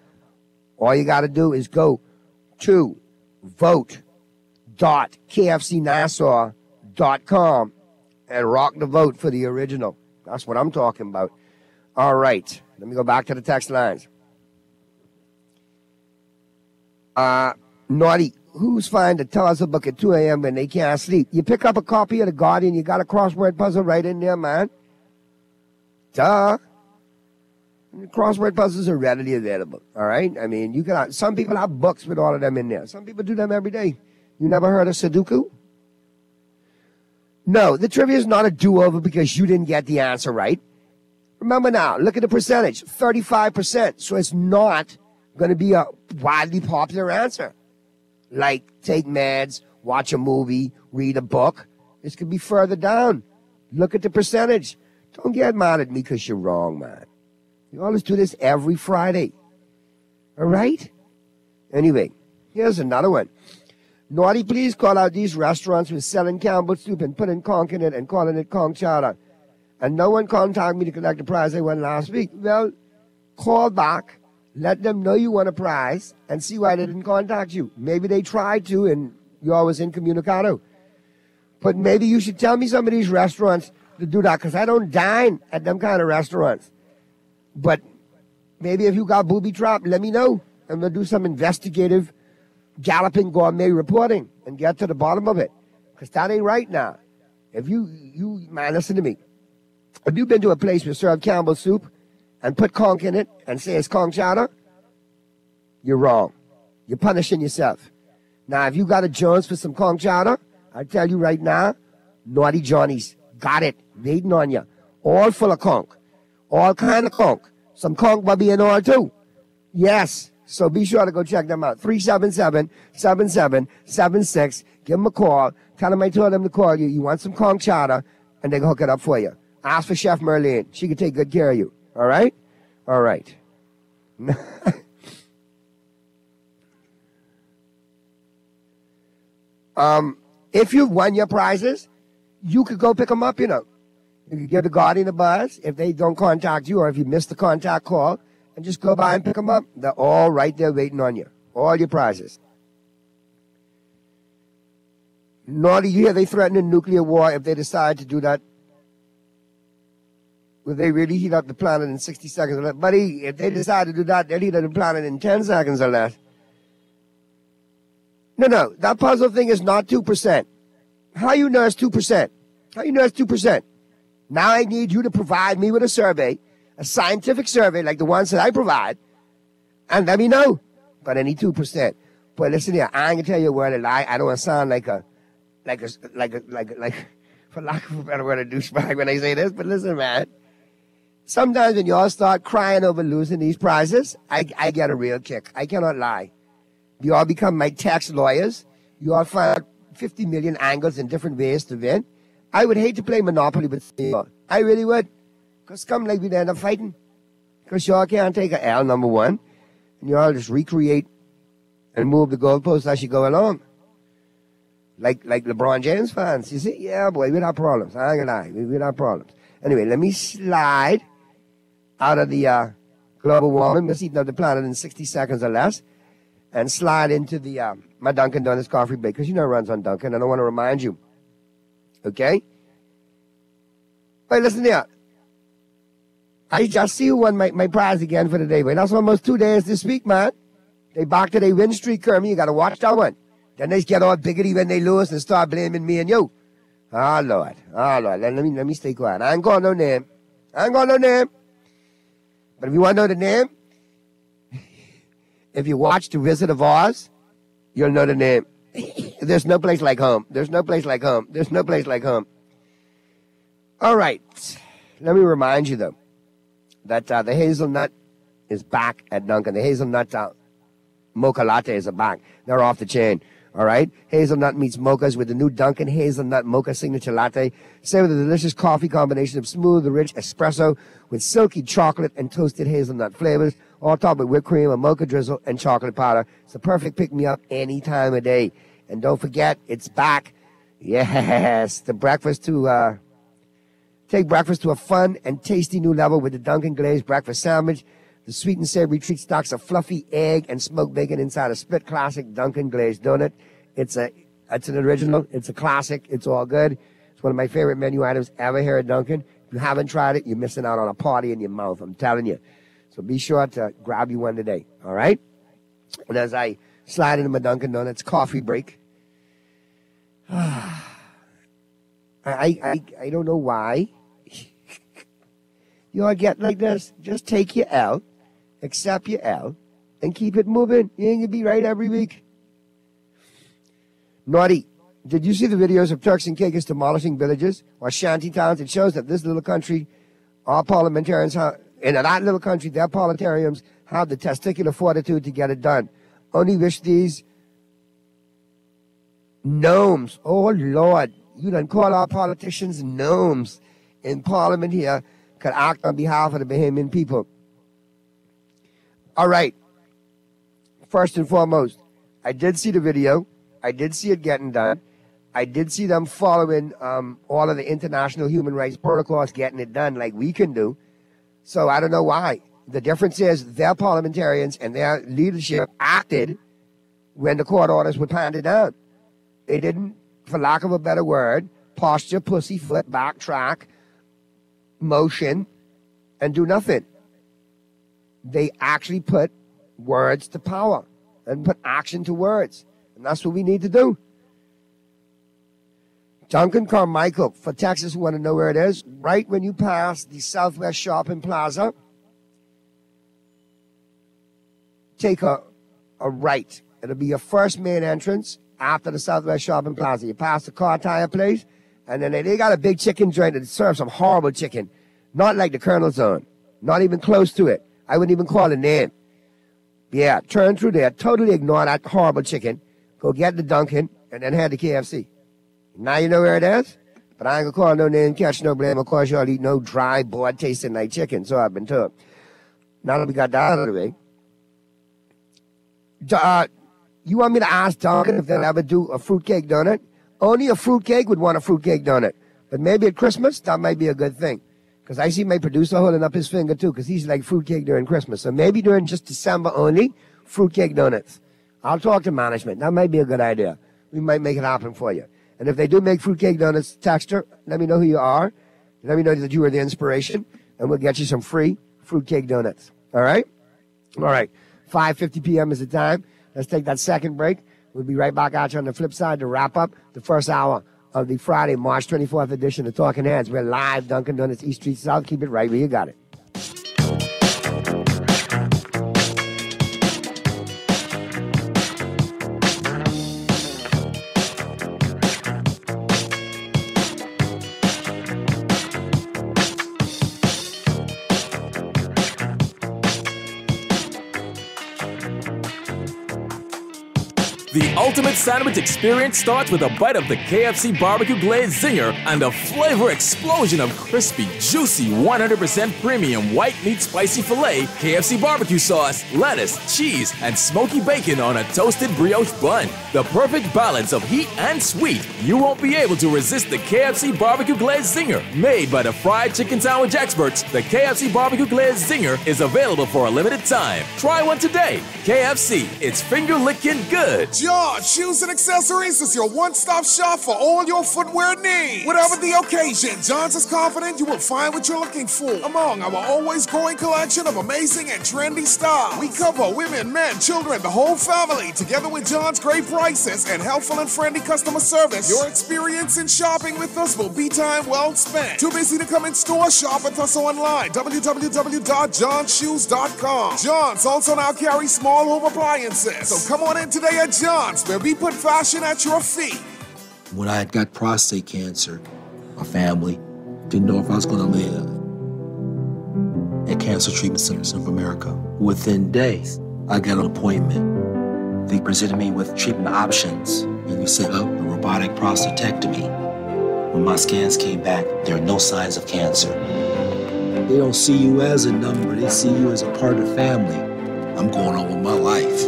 all you got to do is go to vote.kfcnassau.com and rock the vote for the original. That's what I'm talking about. All right. Let me go back to the text lines. Naughty, who's fine to tell us a book at 2 a.m. when they can't sleep? You pick up a copy of The Guardian, you got a crossword puzzle right in there, man. Duh. Crossword puzzles are readily available, all right? I mean, you can. Some people have books with all of them in there. Some people do them every day. You never heard of Sudoku? No, the trivia is not a do-over because you didn't get the answer right. Remember now, look at the percentage, 35%. So it's not going to be a widely popular answer. Like take meds, watch a movie, read a book. This could be further down. Look at the percentage. Don't get mad at me because you're wrong, man. We always do this every Friday. All right? Anyway, Here's another one. Naughty, please call out these restaurants who's selling Campbell's soup and putting conch in it and calling it conch chowder. And no one contacted me to collect the prize I won last week. Well, call back, let them know you won a prize, and see why they didn't contact you. Maybe they tried to and you always incommunicado. But maybe you should tell me some of these restaurants to do that, because I don't dine at them kind of restaurants. But maybe if you got booby trapped, let me know. And we'll do some investigative galloping gourmet reporting and get to the bottom of it. Because that ain't right now. If man, listen to me. Have you been to a place where serve Campbell's soup and put conch in it and say it's conch chowder? You're wrong. You're punishing yourself. Now, if you got a Jones for some conch chowder, I tell you right now, Naughty Johnny's got it, waiting on you. All full of conch. All kind of conch. Some conch bubby and all too. Yes. So be sure to go check them out. 377-7776. Give them a call. Tell them I told them to call you. You want some conch chowder, and they can hook it up for you. Ask for Chef Merlene. She can take good care of you. All right? All right. If you've won your prizes, you could go pick them up, you know. You could give the Guardian a buzz if they don't contact you, or if you miss the contact call, and just go by and pick them up. They're all right there waiting on you. All your prizes. Naughty, you hear they threaten a nuclear war if they decide to do that? Will they really heat up the planet in 60 seconds or less? Buddy, if they decide to do that, they'll heat up the planet in 10 seconds or less. No, that puzzle thing is not 2%. How you know it's 2%? How you know it's 2%? Now I need you to provide me with a survey, a scientific survey like the ones that I provide, and let me know. But I need 2%. Boy, listen here, I ain't gonna tell you a word of lie. I don't want to sound like for lack of a better word, a douchebag when I say this, but listen, man. Sometimes when you all start crying over losing these prizes, I get a real kick. I cannot lie. You all become my tax lawyers. You all find 50 million angles in different ways to win. I would hate to play Monopoly with you. I really would. Because come like we'd end up fighting. Because you all can't take a L, number one. And you all just recreate and move the goalposts as you go along. Like LeBron James fans. You see? Yeah, boy, we got problems. I ain't gonna lie. We got problems. Anyway, let me slide out of the global warming. We're heating up the planet in 60 seconds or less. And slide into the my Dunkin' Donuts coffee break. Because you know it runs on Dunkin'. And I want to remind you. Okay? Wait, listen here. I just see who won my prize again for the day. But that's almost 2 days this week, man. They back to their win streak, Kermit. You got to watch that one. Then they get all biggity when they lose and start blaming me and you. Oh, Lord. Let me stay quiet. I ain't got no name. But if you want to know the name, if you watch The Wizard of Oz, you'll know the name. There's no place like home. All right. Let me remind you, though, that the hazelnut is back at Dunkin'. The hazelnut mocha lattes are back. They're off the chain. All right? Hazelnut meets mochas with the new Dunkin' Hazelnut Mocha Signature Latte. Savor the delicious coffee combination of smooth, rich espresso with silky chocolate and toasted hazelnut flavors, all topped with whipped cream, a mocha drizzle, and chocolate powder. It's the perfect pick-me-up any time of day. And don't forget, it's back. Yes, take breakfast to a fun and tasty new level with the Dunkin' Glazed Breakfast Sandwich. The sweet and savory treat stocks a fluffy egg and smoked bacon inside a split classic Dunkin' Glazed donut. It's an original. It's a classic. It's all good. It's one of my favorite menu items ever here at Dunkin'. If you haven't tried it, you're missing out on a party in your mouth. I'm telling you. So be sure to grab you one today. All right? And as I slide into my Dunkin' Donuts coffee break, I don't know why you all get like this. Just take your L, accept your L, and keep it moving. You ain't gonna be right every week. Naughty, did you see the videos of Turks and Caicos demolishing villages or shanty towns? It shows that this little country, our parliamentarians, in that little country, their parliamentarians have the testicular fortitude to get it done. Only wish these gnomes, oh Lord, you done call our politicians gnomes in Parliament here, could act on behalf of the Bahamian people. All right. First and foremost, I did see the video. I did see it getting done. I did see them following all of the international human rights protocols, getting it done like we can do. So I don't know why. The difference is their parliamentarians and their leadership acted when the court orders were handed down. They didn't, for lack of a better word, posture, pussyfoot, backtrack, motion, and do nothing. They actually put words to power and put action to words. And that's what we need to do. Duncan Carmichael for Texas, want to know where it is? Right when you pass the Southwest Shopping Plaza, take a right. It'll be your first main entrance after the Southwest Shopping Plaza. You pass the car tire place, and then they got a big chicken joint that serves some horrible chicken. Not like the Colonel's Zone. Not even close to it. I wouldn't even call the name. Yeah, turn through there. Totally ignore that horrible chicken. Go get the Dunkin' and then head to KFC. Now you know where it is? But I ain't gonna call no name, catch no blame. Of course, y'all eat no dry, board tasting like chicken, so I've been told. Now that we got that out of the way, you want me to ask Duncan if they'll ever do a fruitcake donut? Only a fruitcake would want a fruitcake donut. But maybe at Christmas, that might be a good thing. Because I see my producer holding up his finger too, because he's like fruitcake during Christmas. So maybe during just December only, fruitcake donuts. I'll talk to management. That might be a good idea. We might make it happen for you. And if they do make fruitcake donuts, text her. Let me know who you are. Let me know that you were the inspiration. And we'll get you some free fruitcake donuts. All right? All right. 5:50 p.m. is the time. Let's take that second break. We'll be right back at you on the flip side to wrap up the first hour of the Friday, March 24th edition of Talking Heads. We're live, Dunkin' Donuts, East Street South. Keep it right where you got it. The ultimate sandwich experience starts with a bite of the KFC Barbecue Glazed Zinger and a flavor explosion of crispy, juicy, 100% premium white meat spicy filet, KFC barbecue sauce, lettuce, cheese, and smoky bacon on a toasted brioche bun. The perfect balance of heat and sweet. You won't be able to resist the KFC Barbecue Glazed Zinger. Made by the fried chicken sandwich experts, the KFC Barbecue Glazed Zinger is available for a limited time. Try one today. KFC, it's finger-licking good. John Shoes and Accessories is your one-stop shop for all your footwear needs. Whatever the occasion, John's is confident you will find what you're looking for among our always growing collection of amazing and trendy styles. We cover women, men, children, the whole family. Together with John's great prices and helpful and friendly customer service, your experience in shopping with us will be time well spent. Too busy to come in store? Shop with us online. www.johnshoes.com. John's also now carries small home appliances. So come on in today at John's, where we put fashion at your feet. When I had got prostate cancer, my family didn't know if I was going to live. At Cancer Treatment Centers of America, within days, I got an appointment. They presented me with treatment options, and we set up a robotic prostatectomy. When my scans came back, there are no signs of cancer. They don't see you as a number, they see you as a part of the family. I'm going on with my life.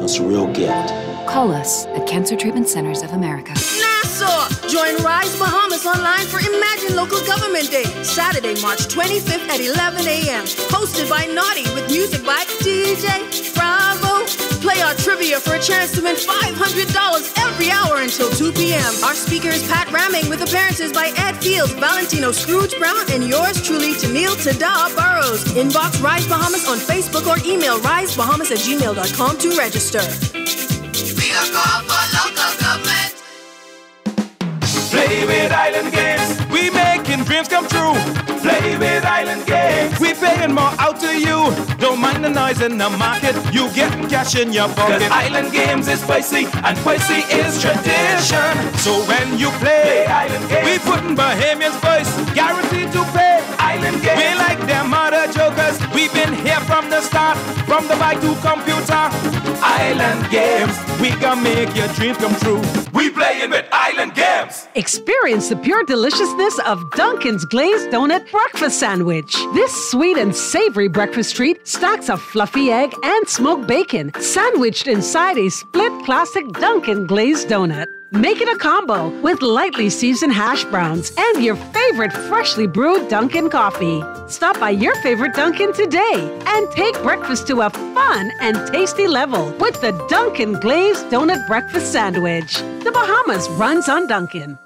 It's a real gift. Call us at Cancer Treatment Centers of America. Nassau! Join Rise Bahamas online for Imagine Local Government Day, Saturday, March 25th at 11 a.m. Hosted by Naughty with music by DJ Bravo. Play our trivia for a chance to win $500 every hour until 2 p.m. Our speaker is Pat Ramming with appearances by Ed Fields, Valentino Scrooge Brown, and yours truly, Tennille Tada Burrows. Inbox Rise Bahamas on Facebook or email risebahamas@gmail.com to register. We are called for local government. Play with Island Games. We making dreams come true. Play with Island Games. We paying more out to you. Don't mind the noise in the market. You getting cash in your pocket. 'Cause Island Games is spicy and spicy is tradition. So when you play Island Games, we putting Bahamians first. Guaranteed to pay. Island Games. We like them other jokers. We've been here from the start. From the bike to computer. Island Games. We gonna make your dreams come true. We playing with Island Games. Experience the pure deliciousness of Dunkin's Glazed Donut breakfast sandwich. This sweet and savory breakfast treat stacks a fluffy egg and smoked bacon, sandwiched inside a split classic Dunkin' glazed donut. Make it a combo with lightly seasoned hash browns and your favorite freshly brewed Dunkin' coffee. Stop by your favorite Dunkin' today and take breakfast to a fun and tasty level with the Dunkin' glazed donut breakfast sandwich. The Bahamas runs on Dunkin'.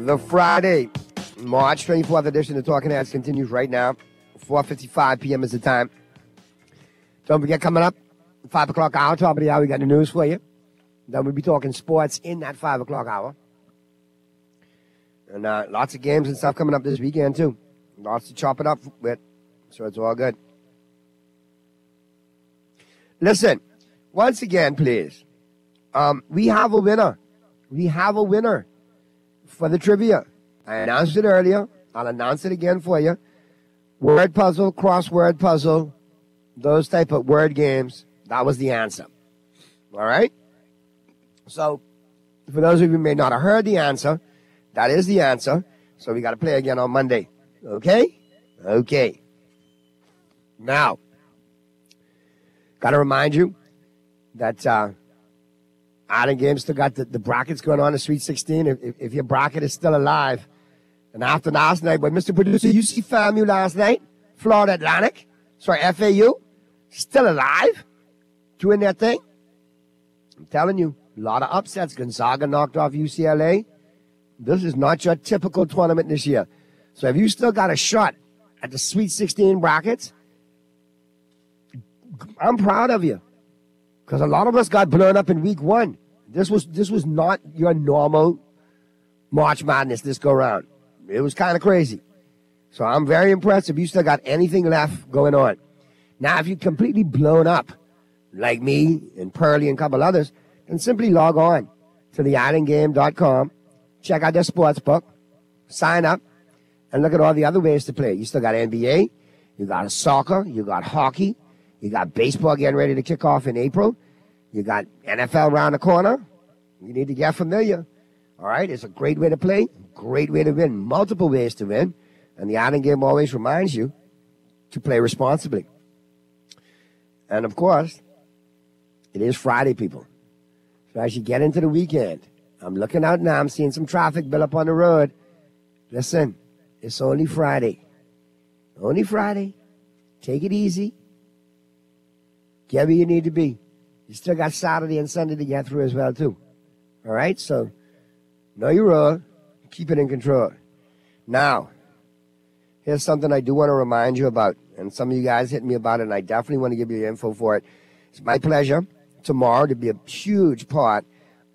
The Friday, March 24th edition of Talking Heads continues right now. 4:55 p.m. is the time. Don't forget, coming up, 5 o'clock hour, top of the hour, we got the news for you. Then we'll be talking sports in that 5 o'clock hour. And lots of games and stuff coming up this weekend, too. Lots to chop it up with, so it's all good. Listen, once again, please, we have a winner. We have a winner for the trivia. I announced it earlier. I'll announce it again for you. Word puzzle, crossword puzzle, those type of word games. That was the answer. All right? So, for those of you who may not have heard the answer, that is the answer. So we got to play again on Monday. Okay? Okay. Now, got to remind you that Island Games still got the brackets going on, the Sweet 16. If your bracket is still alive. And after last night, but Mr. Producer, you see FAMU last night? Florida Atlantic? Sorry, FAU? Still alive? Doing their thing? I'm telling you, a lot of upsets. Gonzaga knocked off UCLA. This is not your typical tournament this year. So if you still got a shot at the Sweet 16 brackets, I'm proud of you. Because a lot of us got blown up in week one. This was not your normal March Madness this go round. It was kind of crazy. So I'm very impressed if you still got anything left going on. Now, if you're completely blown up, like me and Pearly and a couple others, then simply log on to theislandgame.com, check out their sports book, sign up, and look at all the other ways to play. You still got NBA, you got soccer, you got hockey, you got baseball getting ready to kick off in April. You got NFL around the corner. You need to get familiar. All right? It's a great way to play, great way to win, multiple ways to win. And the Island Game always reminds you to play responsibly. And, of course, it is Friday, people. So as you get into the weekend, I'm looking out now. I'm seeing some traffic build up on the road. Listen, it's only Friday. Only Friday. Take it easy. Get where you need to be. You still got Saturday and Sunday to get through as well, too. All right? So, know your role. Keep it in control. Now, here's something I do want to remind you about. And some of you guys hit me about it, and I definitely want to give you the info for it. It's my pleasure tomorrow to be a huge part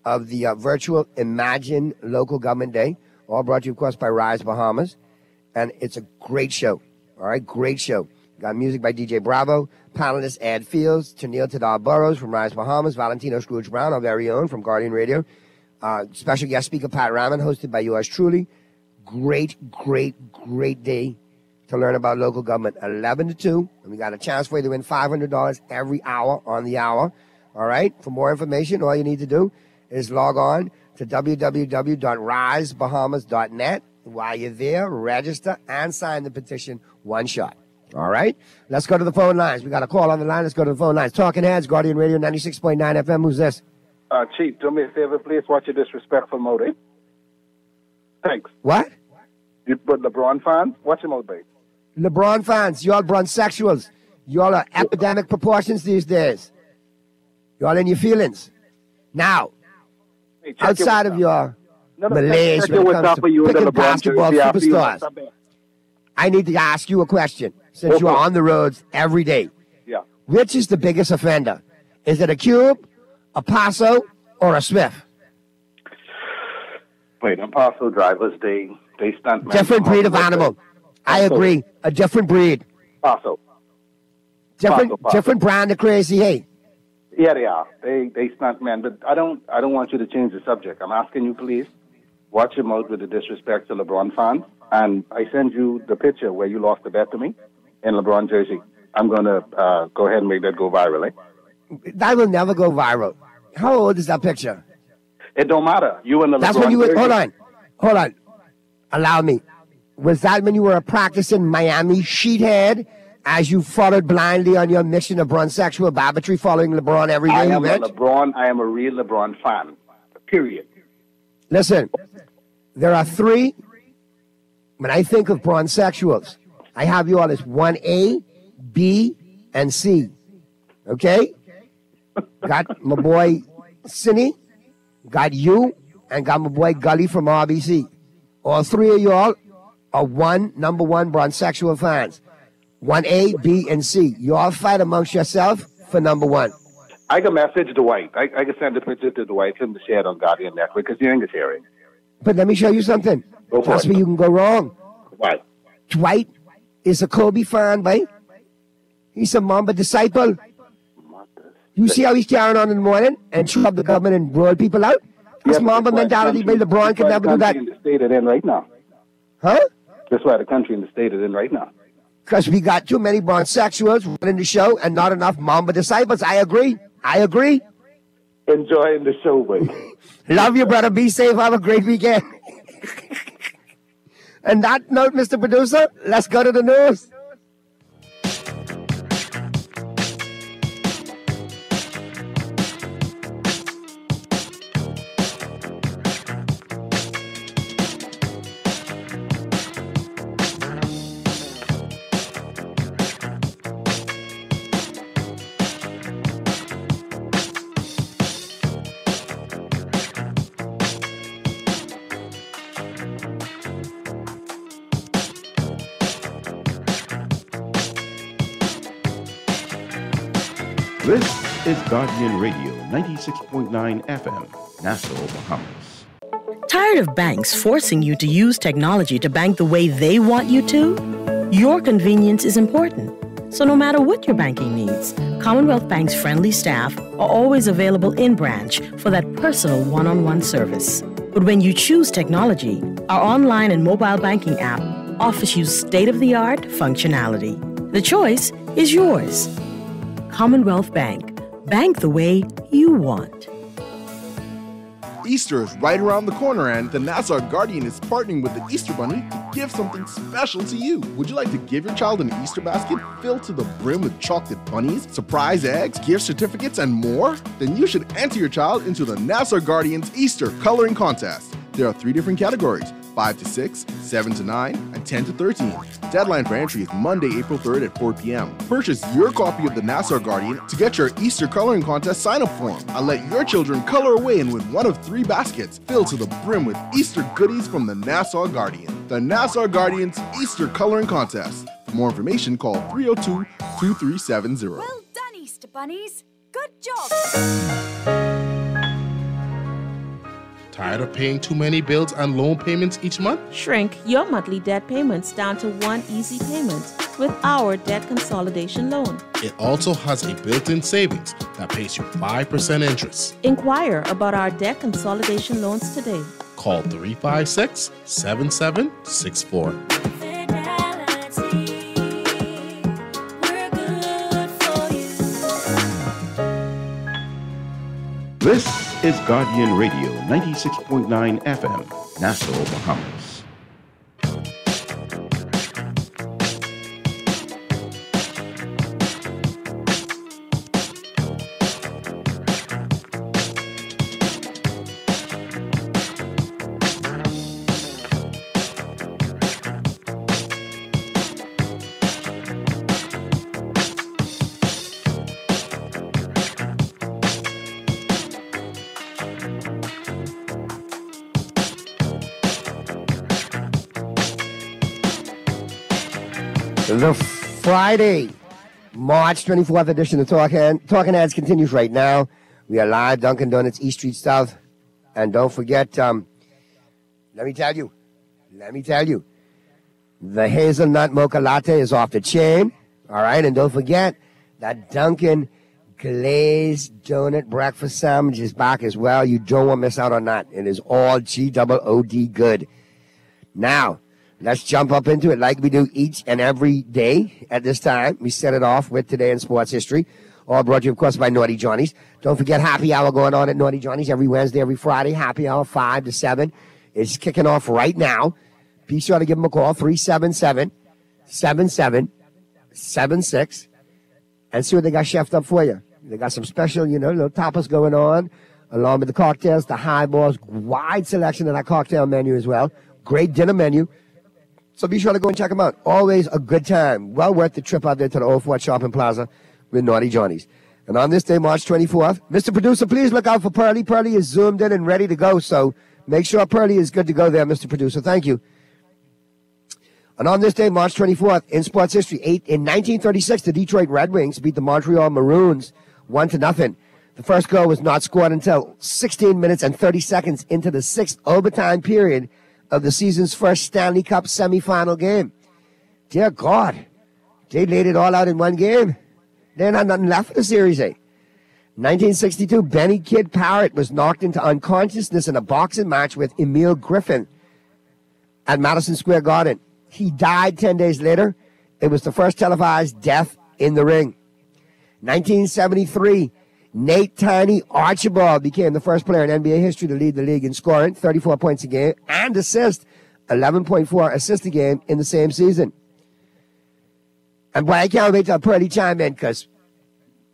of the virtual Imagine Local Government Day, all brought to you, of course, by Rise Bahamas. And it's a great show. All right? Great show. Got music by DJ Bravo, panelists Ed Fields, Tennille Tadar Burrows from Rise Bahamas, Valentino Scrooge Brown, our very own from Guardian Radio, special guest speaker Pat Raman, hosted by yours truly. Great, great, great day to learn about local government. 11 to 2, and we got a chance for you to win $500 every hour on the hour. All right? For more information, all you need to do is log on to www.risebahamas.net. While you're there, register and sign the petition one shot. All right? Let's go to the phone lines. We got a call on the line. Let's go to the phone lines. Talking Heads, Guardian Radio 96.9 FM. Who's this? Chief, do me a favor, please. Watch your disrespectful mode, eh? Thanks. What? You put LeBron fans? Watch your mode, babe. LeBron fans, y'all bronzexuals. Y'all are epidemic proportions these days. Y'all in your feelings. Now, Hey, outside of your malaise check when your it comes WhatsApp to for you and the picking LeBron basketball jersey. superstars, I need to ask you a question, since you're on the roads every day. Yeah. Which is the biggest offender? Is it a Cube, a Paso, or a Swift? Wait, I'm Paso drivers. They stunt. Different breed of animal. I agree. A different breed. Paso. Different brand of Crazy Eight. Yeah, they are. They stunt man. But I don't want you to change the subject. I'm asking you, please, watch your mouth with the disrespect to LeBron fans. And I send you the picture where you lost the bet to me in LeBron jersey. I'm going to go ahead and make that go viral, eh? That will never go viral. How old is that picture? It don't matter. You and the That's LeBron when you were, jersey. hold on. Allow me. Was that when you were a practicing Miami sheethead as you followed blindly on your mission of brunsexual babatry following LeBron every day? I am a real LeBron fan. Period. Listen, there are three. When I think of brunsexuals, I have you all as 1A, B, and C. Okay? Got my boy Cinny, got you, and got my boy Gully from RBC. All three of y'all are number one brunsexual fans. 1A, B, and C. You all fight amongst yourself for number one. I can message Dwight. I can send the picture to Dwight him to share it on Guardian Network because you ain't gonna hear it. But let me show you something. That's where you can go wrong. Why? Dwight is a Kobe fan, right? He's a Mamba disciple. You see how he's carrying on in the morning and chew up the government and roll people out? This Mamba mentality, but LeBron can never do that. That's why the country in the state it's in right now. Huh? That's why the country in the state is in right now. Because we got too many brunsexuals running the show and not enough Mamba disciples. I agree. Enjoying the show, buddy. Love you, brother. Be safe. Have a great weekend. And that note, Mr. Producer, let's go to the news. This is Guardian Radio 96.9 FM, Nassau, Bahamas. Tired of banks forcing you to use technology to bank the way they want you to? Your convenience is important. So no matter what your banking needs, Commonwealth Bank's friendly staff are always available in branch for that personal one-on-one service. But when you choose technology, our online and mobile banking app offers you state-of-the-art functionality. The choice is yours. Commonwealth Bank. Bank the way you want. Easter is right around the corner, and the Nassau Guardian is partnering with the Easter Bunny to give something special to you. Would you like to give your child an Easter basket filled to the brim with chocolate bunnies, surprise eggs, gift certificates, and more? Then you should enter your child into the Nassau Guardian's Easter Coloring Contest. There are 3 different categories: 5 to 6, 7 to 9, and 10 to 13. Deadline for entry is Monday, April 3rd at 4 p.m. Purchase your copy of the Nassau Guardian to get your Easter Coloring Contest sign-up form and let your children color away and win one of 3 baskets filled to the brim with Easter goodies from the Nassau Guardian. The Nassau Guardian's Easter Coloring Contest. For more information, call 302-2370. Well done, Easter Bunnies. Good job. Tired of paying too many bills and loan payments each month? Shrink your monthly debt payments down to one easy payment with our debt consolidation loan. It also has a built-in savings that pays you 5% interest. Inquire about our debt consolidation loans today. Call 356-7764. This is Guardian Radio 96.9 FM, Nassau, Bahamas. The Friday, March 24th edition of Talking Heads continues right now. We are live, Dunkin' Donuts, East Street South. And don't forget, let me tell you, the hazelnut mocha latte is off the chain. All right, and don't forget, That Dunkin' glazed donut breakfast sandwich is back as well. You don't want to miss out on that. It is all G-O-O-D good. Now, let's jump up into it like we do each and every day at this time. We set it off with Today in Sports History. All brought to you, of course, by Naughty Johnny's. Don't forget Happy Hour going on at Naughty Johnny's every Wednesday, every Friday. Happy Hour 5 to 7 is kicking off right now. Be sure to give them a call, 377-7776, and see what they got chefed up for you. They got some special, little tapas going on, along with the cocktails, the highballs, wide selection of that cocktail menu as well. Great dinner menu. So be sure to go and check them out. Always a good time. Well worth the trip out there to the Old Fort Shopping Plaza with Naughty Johnny's. And on this day, March 24th, Mr. Producer, please look out for Pearlie. Pearlie is zoomed in and ready to go, so make sure Pearlie is good to go there, Mr. Producer. Thank you. And on this day, March 24th, in sports history, in 1936, the Detroit Red Wings beat the Montreal Maroons 1-0. The first goal was not scored until 16 minutes and 30 seconds into the sixth overtime period of the season's first Stanley Cup semifinal game. Dear God, they laid it all out in one game. They had nothing left for the Series A. 1962, Benny Kid Parrott was knocked into unconsciousness in a boxing match with Emil Griffin at Madison Square Garden. He died 10 days later. It was the first televised death in the ring. 1973, Nate Tiny Archibald became the first player in NBA history to lead the league in scoring, 34 points a game, and assist, 11.4 assists a game in the same season. And boy, I can't wait till Pearlie chime in, because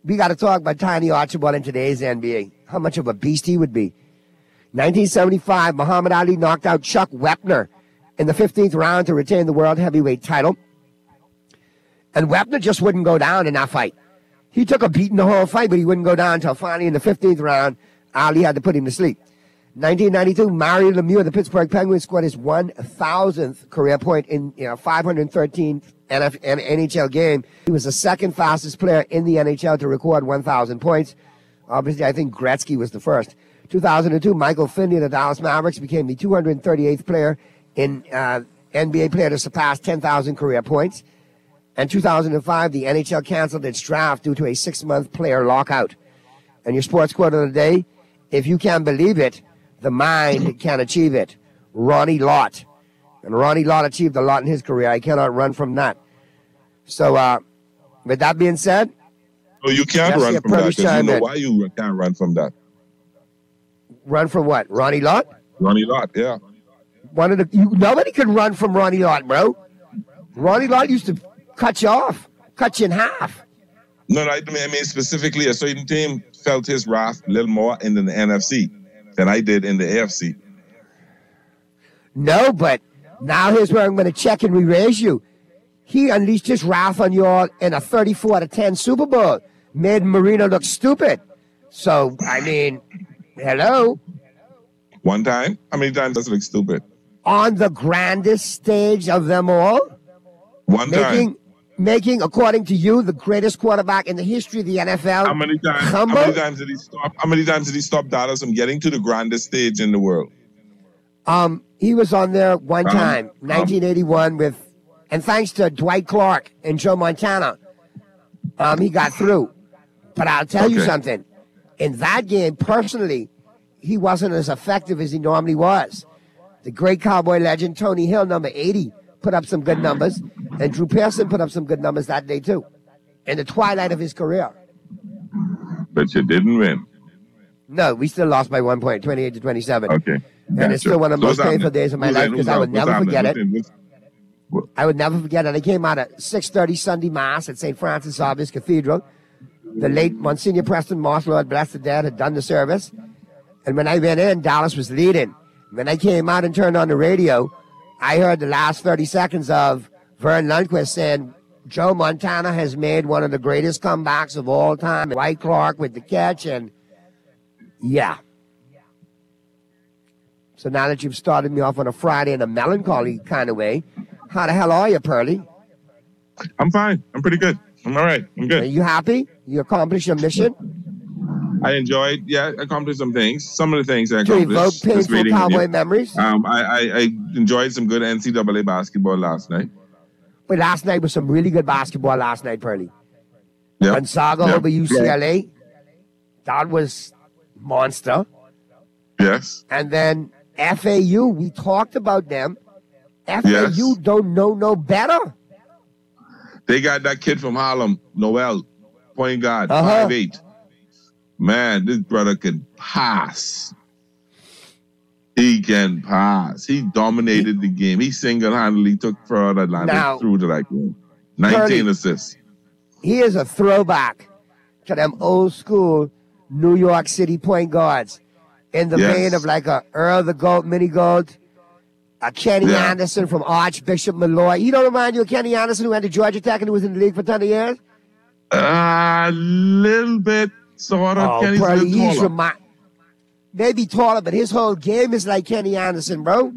we got to talk about Tiny Archibald in today's NBA. How much of a beast he would be. 1975, Muhammad Ali knocked out Chuck Wepner in the 15th round to retain the world heavyweight title. And Wepner just wouldn't go down in that fight. He took a beating the whole fight, but he wouldn't go down until finally in the 15th round, Ali had to put him to sleep. 1992, Mario Lemieux of the Pittsburgh Penguins scored his 1,000th career point in 513th NHL game. He was the second fastest player in the NHL to record 1,000 points. Obviously, I think Gretzky was the first. 2002, Michael Finley of the Dallas Mavericks became the 238th player in NBA player to surpass 10,000 career points. And 2005, the NHL canceled its draft due to a 6-month player lockout. And your sports quote of the day, if you can believe it, the mind can achieve it. Ronnie Lott. And Ronnie Lott achieved a lot in his career. I cannot run from that. So, with that being said, no, you can't run from that, because you know why you can't run from that. Run from what? Ronnie Lott? Ronnie Lott, yeah. Nobody can run from Ronnie Lott, bro. Ronnie Lott used to cut you off, cut you in half. No, I mean specifically a certain team felt his wrath a little more in the NFC than I did in the AFC. No, but now here's where I'm going to check and re-raise you. He unleashed his wrath on you all in a 34-10 Super Bowl. Made Marino look stupid. So, I mean, hello? One time? How many times does it look stupid? On the grandest stage of them all? One time. Making, according to you, the greatest quarterback in the history of the NFL. How many times did he stop? How many times did he stop Dallas from getting to the grandest stage in the world? He was on there one time, 1981, and thanks to Dwight Clark and Joe Montana, he got through. But I'll tell you something. In that game, personally, he wasn't as effective as he normally was. The great Cowboy legend, Tony Hill, number 80, put up some good numbers, and Drew Pearson put up some good numbers that day, too, in the twilight of his career. But you didn't win. No, we still lost by 1 point, 28-27. Okay. And it's still one of the most painful days of my life, because I would never forget it. I would never forget it. I came out at 6:30 Sunday Mass at St. Francis Xavier's Cathedral. The late Monsignor Preston Moss, Lord bless the dead, had done the service. And when I went in, Dallas was leading. When I came out and turned on the radio, I heard the last 30 seconds of Vern Lundquist saying, Joe Montana has made one of the greatest comebacks of all time. Dwight Clark with the catch, and yeah. So now that you've started me off on a Friday in a melancholy kind of way, how the hell are you, Pearlie? I'm fine. I'm pretty good. I'm all right. I'm good. Are you happy? You accomplished your mission? I accomplished some things. Some of the things I accomplished. To evoke painful Cowboy memories? I enjoyed some good NCAA basketball last night. But last night was some really good basketball last night, Pearlie. Gonzaga over UCLA. That was monster. Yes. And then FAU, we talked about them. FAU don't know no better. They got that kid from Harlem, Noel, point guard, 5'8". Man, this brother can pass. He can pass. He dominated the game. He single-handedly took Florida Atlantic through to that game. 19 assists. He is a throwback to them old school New York City point guards in the vein of like a Earl the Goat, Mini Goat, a Kenny Anderson from Archbishop Malloy. You don't remind you of Kenny Anderson who went to Georgia Tech and who was in the league for 10 years? A little bit, sort of. Kenny's a little taller. Maybe taller, but his whole game is like Kenny Anderson, bro.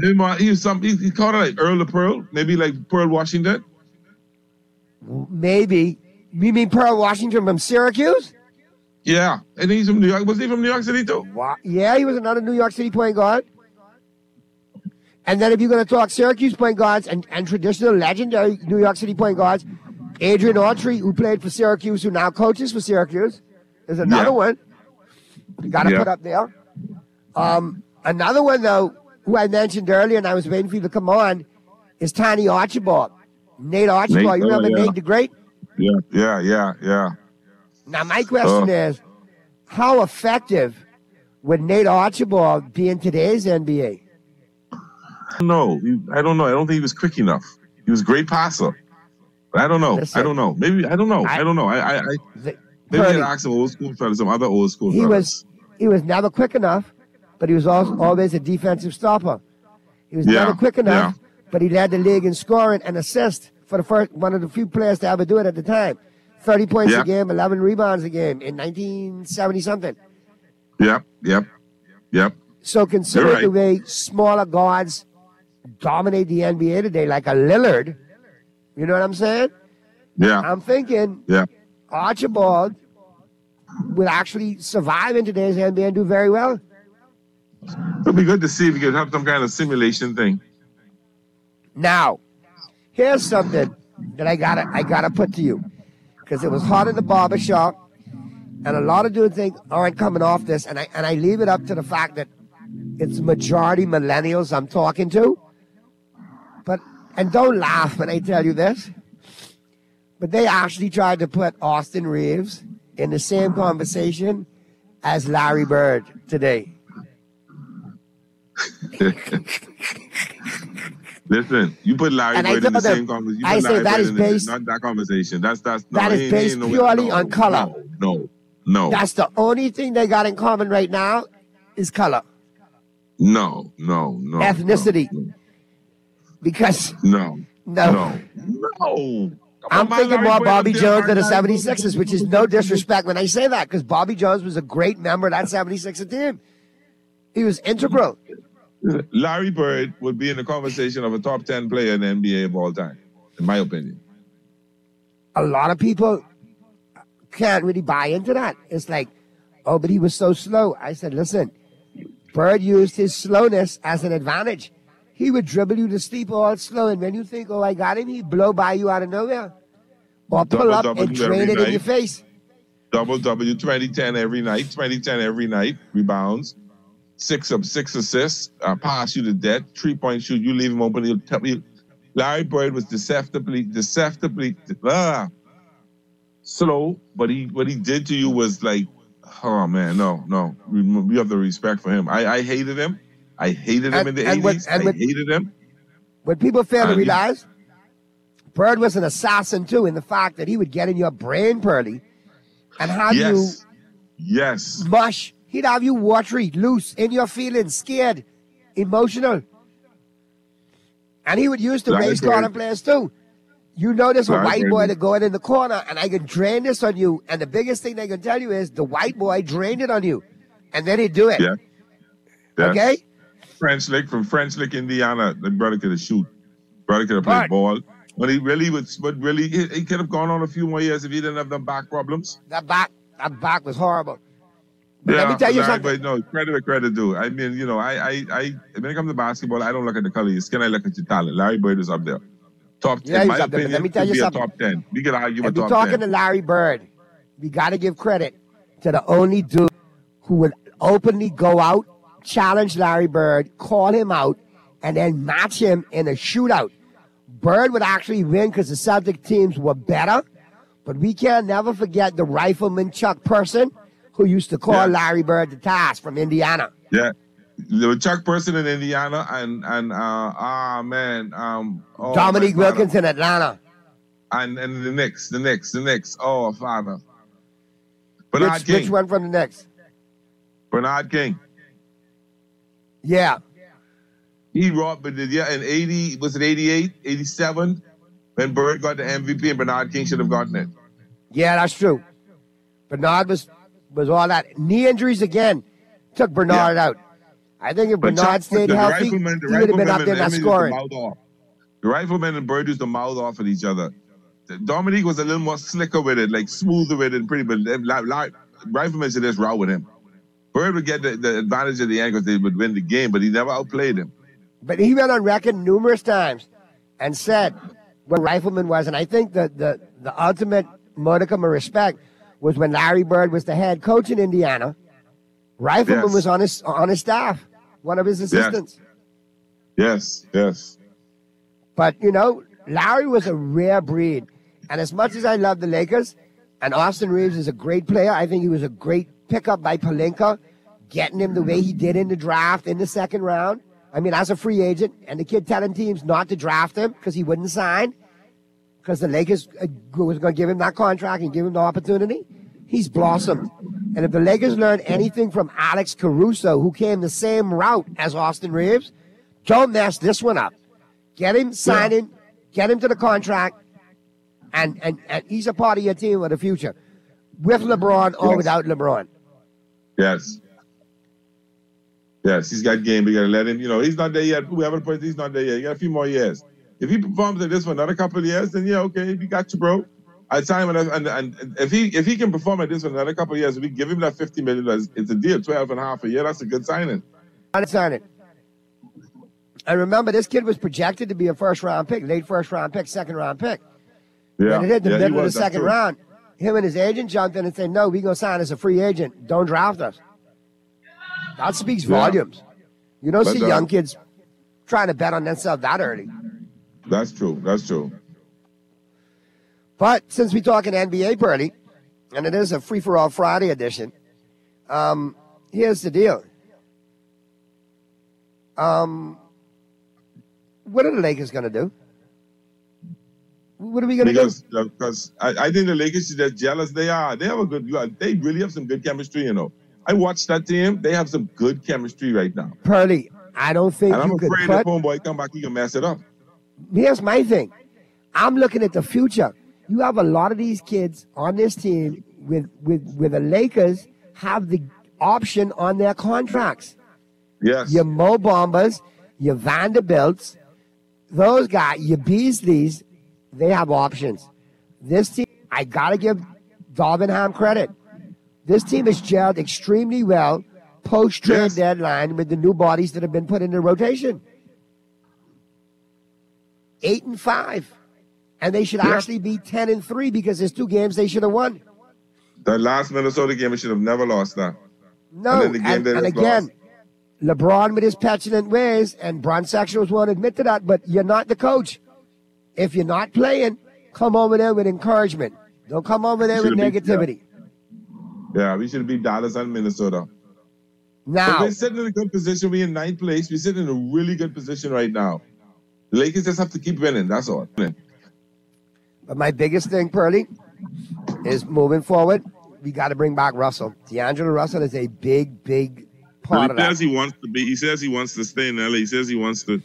He called it like Earl the Pearl, maybe like Pearl Washington. Maybe. You mean Pearl Washington from Syracuse? Yeah, and he's from New York. Was he from New York City too? Yeah, he was another New York City point guard. And then if you're going to talk Syracuse point guards and traditional legendary New York City point guards, Adrian Autry, who played for Syracuse, who now coaches for Syracuse, is another one. You got to put up there. Another one, though, who I mentioned earlier, and I was waiting for you to come on, is Tiny Archibald. Nate Archibald. You remember Nate the Great? Yeah. Now, my question is, how effective would Nate Archibald be in today's NBA? No, I don't know. I don't think he was quick enough. He was a great passer. But I don't know. Listen, I don't know. Maybe, I don't know. Maybe I'd ask some old school fellas, some other old school fellas. He was never quick enough, but he was always a defensive stopper. He was never quick enough, but he led the league in scoring and assist for the first one of the few players to ever do it at the time. 30 points a game, 11 rebounds a game in 1970-something. Yep. So consider the way smaller guards dominate the NBA today, like a Lillard. You know what I'm saying? Yeah. I'm thinking Archibald will actually survive in today's NBA and do very well. It'll be good to see if we can have some kind of simulation thing. Now, here's something that I gotta put to you. Because it was hot in the barbershop, and a lot of dudes aren't coming off this, and I leave it up to the fact that it's majority millennials I'm talking to. And don't laugh when I tell you this, but they actually tried to put Austin Reeves in the same conversation as Larry Bird today. Listen, you put Larry Bird in the same conversation. I say that is based. Not that conversation. That is based purely on color. No. That's the only thing they got in common right now is color. No. Ethnicity. Because no. I'm thinking more Bobby Jones than the 76ers, which is no disrespect when I say that, because Bobby Jones was a great member of that 76er team. He was integral. Larry Bird would be in the conversation of a top 10 player in the NBA of all time, in my opinion. A lot of people can't really buy into that. It's like, oh, but he was so slow. I said, listen, Bird used his slowness as an advantage. He would dribble you to sleep all slow, and when you think, oh, I got him, he'd blow by you out of nowhere. Or pull up and drain it in your face. Double, 20-10 every night, 20-10 every night, rebounds. 6 assists, pass you to death, 3-point shoot, you leave him open. He'll tell you. Larry Bird was deceptively slow, but what he did to you was like, oh man, no. We have the respect for him. I hated him. I hated him in the 80s. I hated him. What people fail to realize, Bird was an assassin too, in the fact that he would get in your brain, Pearly, and have you mush. He'd have you watery, loose, in your feelings, scared, emotional. And he would use the race garden players too. You know there's a white boy that going in the corner, and I can drain this on you. And the biggest thing they can tell you is the white boy drained it on you. And then he'd do it. Yeah. Okay? French Lick from French Lick, Indiana. The brother could have shoot. Brother could have played ball. But he could have gone on a few more years if he didn't have them back problems. That back was horrible. But let me tell you something. But no, credit due. I mean, you know, I when it comes to basketball, I don't look at the color of your skin, I look at your talent. Larry Bird is up there. Top 10. Yeah, In he's my up there, but opinion, let me tell you could be something. a top 10. We could argue a And be top talking 10. to Larry Bird, we got to give credit to the only dude who would openly go out, challenge Larry Bird, call him out, and then match him in a shootout. Bird would actually win because the Celtic teams were better, but we can never forget the rifleman Chuck Person, who used to call Larry Bird the task from Indiana. Yeah. There was Chuck Person in Indiana and Dominique Wilkins in Atlanta. And the Knicks. Oh, father. Bernard King. Which one from the Knicks? Bernard King. Yeah. He robbed, but in 80, was it 88, 87? When Bird got the MVP and Bernard King should have gotten it. Yeah, that's true. Bernard was all that. Knee injuries again took Bernard out. I think if Bernard stayed healthy, he would have been up there not scoring. The Rifleman and Bird used to mouth off at each other. Dominique was a little more slicker with it, like smoother with it, pretty, but Rifleman should just route with him. Bird would get the advantage of the end because they would win the game, but he never outplayed him. But he went on record numerous times and said what Rifleman was, and I think the ultimate modicum of respect was when Larry Bird was the head coach in Indiana. Rifleman was on his staff, one of his assistants. Yes. But, Larry was a rare breed. And as much as I love the Lakers, and Austin Reeves is a great player, I think he was a great pickup by Pelinka, getting him the way he did in the draft in the second round. I mean, as a free agent, and the kid telling teams not to draft him because he wouldn't sign, because the Lakers was going to give him that contract and give him the opportunity. He's blossomed. And if the Lakers learned anything from Alex Caruso, who came the same route as Austin Reeves, don't mess this one up. Get him signing, get him to the contract, and he's a part of your team of the future, with LeBron or without LeBron. Yes, he's got game. We got to let him, he's not there yet. Whoever plays, he's not there yet. He got a few more years. If he performs like this for another couple of years, then okay, we got you, bro. I sign him, and if he can perform like this for another couple of years, we give him that $50 million. It's a deal, 12 and a half a year. That's a good signing. I'd sign it. And remember, this kid was projected to be a first-round pick, late first-round pick, second-round pick. Yeah. When it hit the middle of the second round, him and his agent jumped in and said, no, we're going to sign as a free agent. Don't draft us. That speaks volumes. You don't see young kids trying to bet on themselves that early. That's true. But since we're talking NBA, Pearly, and it is a free-for-all Friday edition, here's the deal. What are the Lakers going to do? What are we going to do? Because I think the Lakers are just jealous. They are. They have they really have some good chemistry, I watched that team. They have some good chemistry right now. Pearly, I don't think and you could I'm afraid if homeboy come back, he can mess it up. Here's my thing. I'm looking at the future. You have a lot of these kids on this team with the Lakers have the option on their contracts. Yes. Your Mo Bambas, your Vanderbilts, those guys, your Beasleys, they have options. This team, I got to give Darvingham credit. This team has gelled extremely well post-trade deadline with the new bodies that have been put into rotation. 8-5. And they should actually be 10-3 because there's 2 games they should have won. The last Minnesota game, we should have never lost that. No, and again, LeBron with his petulant ways, and Bron Sexuals won't admit to that, but you're not the coach. If you're not playing, come over there with encouragement. Don't come over there with negativity. Yeah, we should beat Dallas and Minnesota. Now, we're sitting in a good position. We're in 9th place. We're sitting in a really good position right now. The Lakers just have to keep winning. That's all. But my biggest thing, Pearly, is moving forward, we got to bring back Russell. D'Angelo Russell is a big part of that. He says he wants to stay in LA. He says he wants to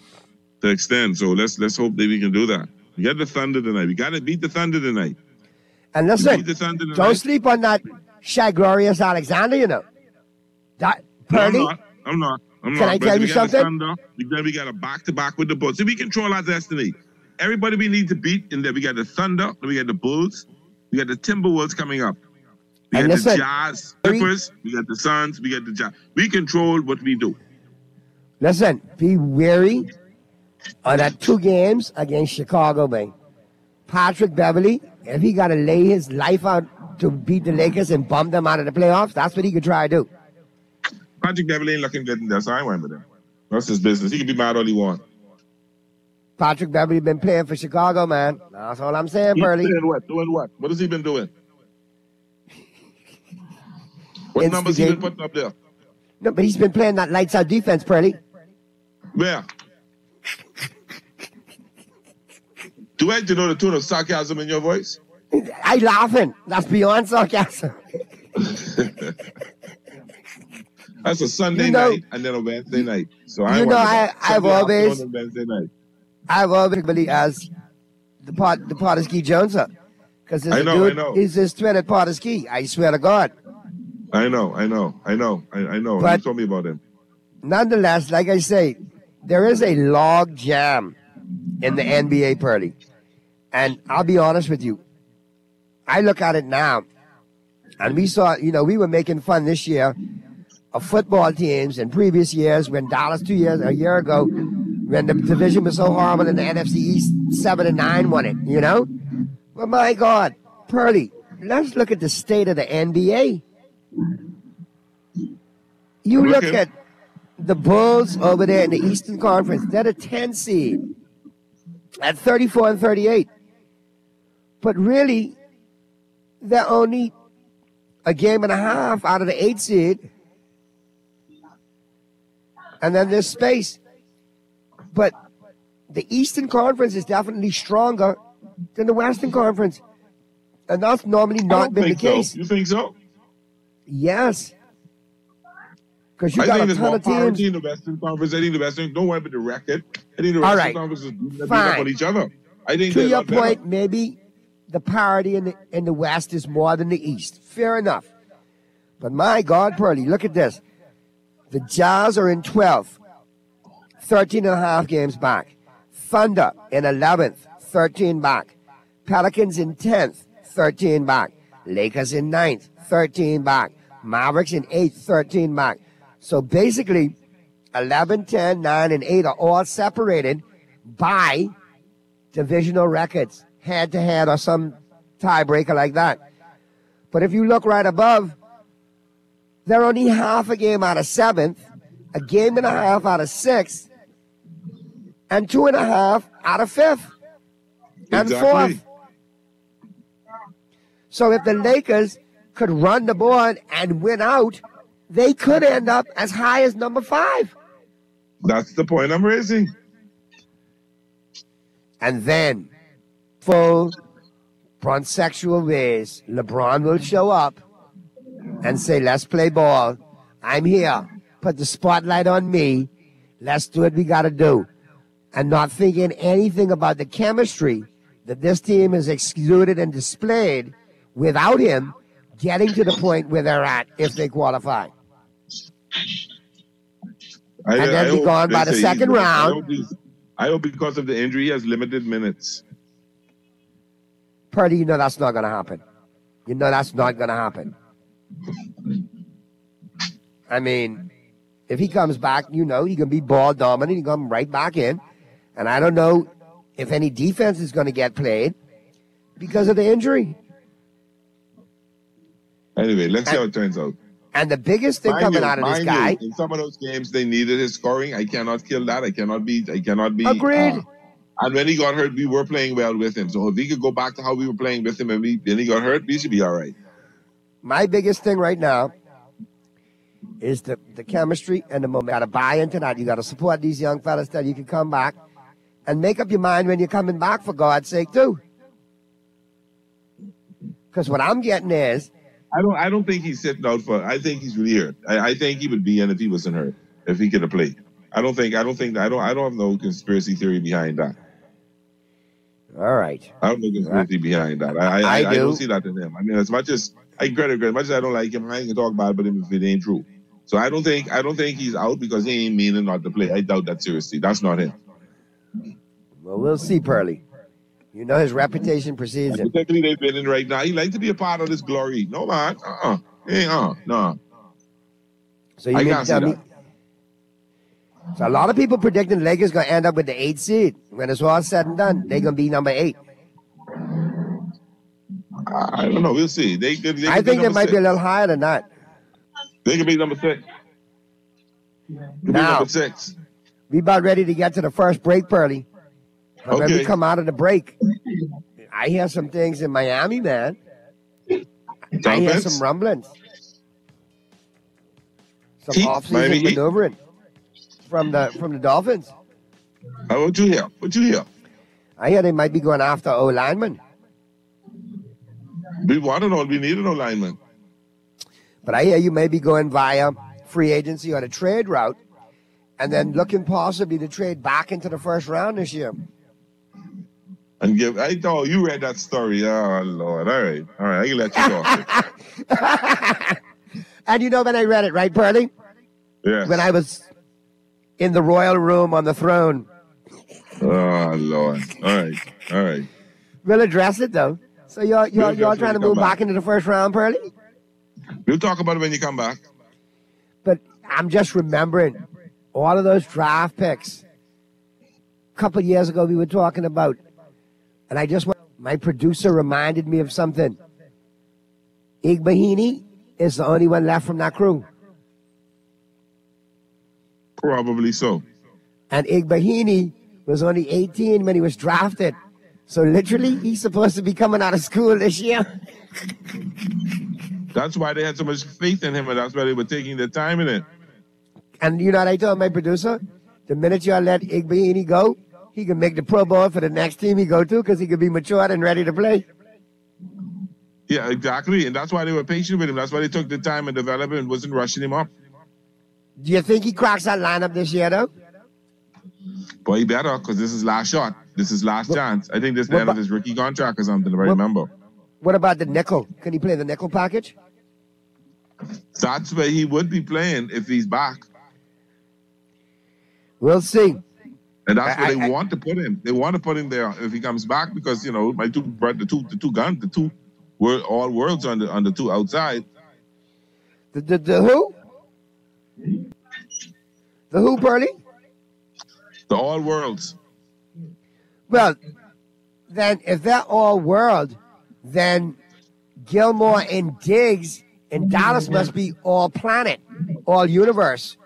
extend. So let's hope that we can do that. We got the Thunder tonight. We got to beat the Thunder tonight. And listen, don't sleep on that Shai Glorious Alexander, That Pearly. I'm not. Can I tell you something? We got a back-to-back with the Bulls. See, we control our destiny. Everybody we need to beat in there. We got the Thunder, we got the Bulls, we got the Timberwolves coming up. We got the Jazz, Clippers, we got the Suns, we got the Jazz. We control what we do. Listen, be wary on that 2 games against Chicago, man. Patrick Beverly, if he got to lay his life out to beat the Lakers and bump them out of the playoffs, that's what he could try to do. Patrick Beverly ain't looking good in there, so I went with him. That's his business. He can be mad all he want. Patrick Beverly been playing for Chicago, man. That's all I'm saying, Pearly. Doing what? Doing what? What has he been doing? What numbers he been putting up there? No, but he's been playing that lights out defense, Pearly. Where? Do I know the tone of sarcasm in your voice? I laughing. That's beyond sarcasm. That's a Sunday night and then a Wednesday night. So I've always Wednesday night. I've always believed as the Potter-Ski Jones up. Because I know. He's this twin at Potter-Ski. I swear to God. I know. But you told me about him. Nonetheless, like I say, there is a log jam in the NBA, Pearly. And I'll be honest with you. I look at it now, and we saw, we were making fun this year of football teams in previous years when Dallas a year ago, when the division was so horrible in the NFC East, 7-9 won it, Well, my God, Pearly, let's look at the state of the NBA. You look at the Bulls over there in the Eastern Conference. They're the 10 seed at 34-38. But really, they're only a game and a half out of the 8 seed. And then there's space. But the Eastern Conference is definitely stronger than the Western Conference. And that's normally not been the case. You think so? Yes. Because you got a ton of teams. In the Western Conference. I think the Western, don't worry about the record. I think the Western Conference is beating up on each other. I think to your point, maybe the parity in the West is more than the East. Fair enough. But my God, Pearly, look at this. The Jazz are in 12th, 13.5 games back. Thunder in 11th, 13 back. Pelicans in 10th, 13 back. Lakers in 9th, 13 back. Mavericks in 8th, 13 back. So basically, 11, 10, 9, and 8 are all separated by divisional records, head-to-head or some tiebreaker like that. But if you look right above, they're only half a game out of 7th, a game and a half out of 6th, and 2.5 out of 5th and 4th. So if the Lakers could run the board and win out, they could end up as high as number 5. That's the point I'm raising. And then, full bronzexual ways, LeBron will show up and say, let's play ball. I'm here. Put the spotlight on me. Let's do what we got to do. And not thinking anything about the chemistry that this team has exuded and displayed without him getting to the point where they're at if they qualify. And then be gone by the second round. I hope because of the injury, he has limited minutes. Purdy, you know that's not going to happen. You know that's not going to happen. I mean, if he comes back, you know, he can be ball dominant. He can come right back in. And I don't know if any defense is going to get played because of the injury. Anyway, let's see how it turns out. And the biggest thing coming out of this guy, in some of those games, they needed his scoring. I cannot kill that. I cannot be. Agreed. And when he got hurt, we were playing well with him. So if we could go back to how we were playing with him and then he got hurt, we should be all right. My biggest thing right now is the chemistry and the moment. You got to buy into that. You got to support these young fellas that you can come back and make up your mind when you're coming back, for God's sake, too. Because what I'm getting is, I don't think he's sitting out for. I think he's really hurt. I think he would be in if he wasn't hurt. If he could have played, I don't have no conspiracy theory behind that. All right. I don't know conspiracy behind that. I don't see that in him. I mean, as much as I credit, as much as I don't like him, I ain't gonna talk bad about him if it ain't true. So I don't think he's out because he ain't meaning not to play. I doubt that seriously. That's not him. Well, we'll see, Pearly. You know his reputation precedes him. Particularly they've been in right now. He like to be a part of this glory. No, man. No. So you mean to tell me? So a lot of people predicting the Lakers going to end up with the 8th seed. When it's all said and done, they're going to be number 8. I don't know. We'll see. I think they might be a little higher than that. They could be number 6. Now, number 6. We about ready to get to the first break, Pearly. But when we come out of the break, I hear some things in Miami, man. I hear some rumblings. Some off-season maneuvering from the Dolphins. What you hear? What you hear? I hear they might be going after O-lineman. We want an we need an O-lineman. But I hear you may be going via free agency or the trade route, and then looking possibly to trade back into the first round this year. And I thought you read that story. Oh, Lord. All right. I can let you talk. And you know when I read it, right, Pearly? Yeah. When I was in the royal room on the throne. Oh, Lord. All right. We'll address it, though. So you're trying to move back into the first round, Pearly? We'll talk about it when you come back. But I'm just remembering all of those draft picks. A couple of years ago we were talking about, and my producer reminded me of something. Igbahini is the only one left from that crew. Probably so. And Igbahini was only 18 when he was drafted. So literally, he's supposed to be coming out of school this year. That's why they had so much faith in him, and that's why they were taking their time in it. And you know what I told my producer? The minute y'all let Igbahini go, he can make the Pro Bowl for the next team he go to because he could be matured and ready to play. Yeah, exactly. And that's why they were patient with him. That's why they took the time and developed him and wasn't rushing him up. Do you think he cracks that lineup this year, though? Boy, he better, because this is last shot. This is last chance. I think this is the end of his rookie contract or something, if I remember. What about the nickel? Can he play the nickel package? That's where he would be playing if he's back. We'll see. And that's where they want to put him. They want to put him there if he comes back because, you know, my two were all worlds on the two outside. The who? The who, Pearly? The all worlds. Well, then if they're all world, then Gilmore and Diggs and Dallas must be all planet, all universe,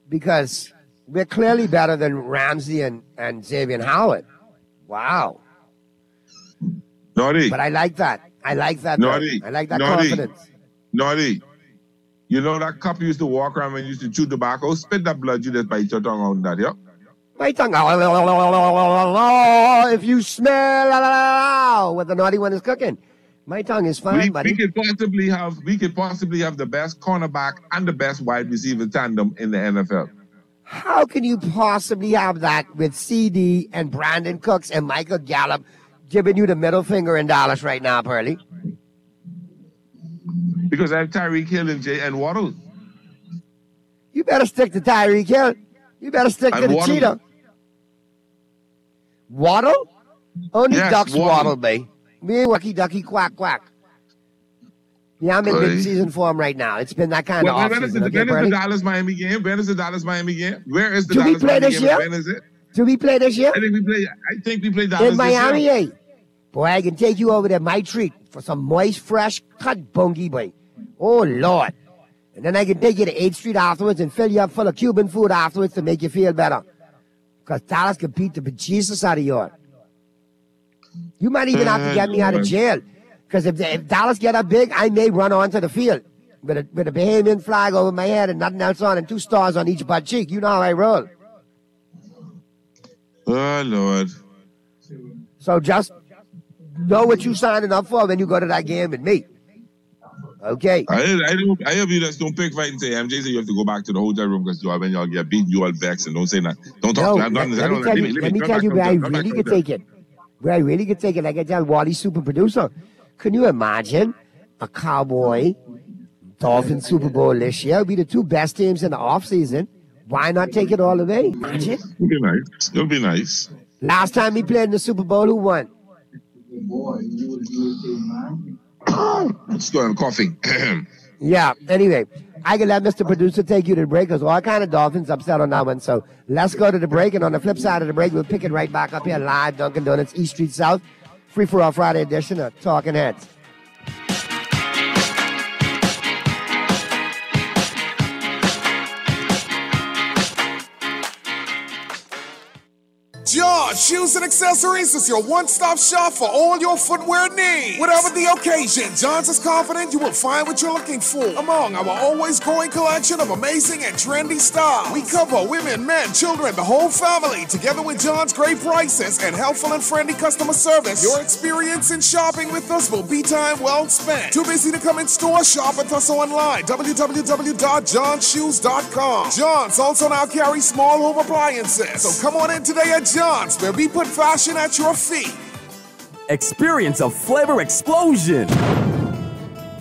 because we're clearly better than Ramsey and Xavier Howard. Wow. Naughty. But I like that. I like that. Naughty. I like that confidence. Naughty. You know that cop used to walk around and used to chew tobacco? Spit that blood, you just bite your tongue on that, yeah? My tongue, if you smell what the naughty one is cooking. My tongue is fine, buddy. We could possibly have the best cornerback and the best wide receiver tandem in the NFL. How can you possibly have that with CD and Brandon Cooks and Michael Gallup giving you the middle finger in Dallas right now, Pearly? Because I have Tyreek Hill and Waddle. You better stick to Tyreek Hill. You better stick to the cheetah. Waddle? Only ducks waddle, babe. Me and Wacky Ducky quack quack. Yeah, I'm in mid-season form right now. It's been that kind of off-season. When is the Dallas-Miami game? Where is the Dallas-Miami game? When is it? Do we play this year? I think we play Dallas in Miami, this year. Boy, I can take you over there, my treat, for some moist, fresh cut bungie, boy. Oh, Lord. And then I can take you to 8th Street afterwards and fill you up full of Cuban food afterwards to make you feel better. Because Dallas can beat the bejesus out of you. You might even have to get me out of jail. Because if Dallas get up big, I may run onto the field with a Bahamian flag over my head and nothing else on and 2 stars on each butt cheek. You know how I roll. Oh, Lord. So just know what you're signing up for when you go to that game with me. Okay. I hope you just don't pick fight and say, MJ said you have to go back to the hotel room because when y'all get beat, you all vex and don't say that. Don't talk to me. Let me tell you where I really could take it. Where I really could take it, like I tell Wally, super producer. Can you imagine a Cowboy Dolphin Super Bowl this year? Be the 2 best teams in the offseason. Why not take it all the way? Imagine. It'll be nice. It'll be nice. Last time we played in the Super Bowl, who won? Still coughing. Yeah, anyway. I can let Mr. Producer take you to the break because all kind of Dolphins upset on that one. So let's go to the break. And on the flip side of the break, we'll pick it right back up here live. Dunkin' Donuts, East Street South. Free for All Friday edition of Talking Heads. John Shoes and Accessories is your one-stop shop for all your footwear needs. Whatever the occasion, John's is confident you will find what you're looking for among our always growing collection of amazing and trendy styles. We cover women, men, children, the whole family, together with John's great prices and helpful and friendly customer service. Your experience in shopping with us will be time well spent. Too busy to come in store? Shop with us online, www.johnshoes.com. John's also now carries small home appliances. So come on in today at John's, where we put fashion at your feet. Experience a flavor explosion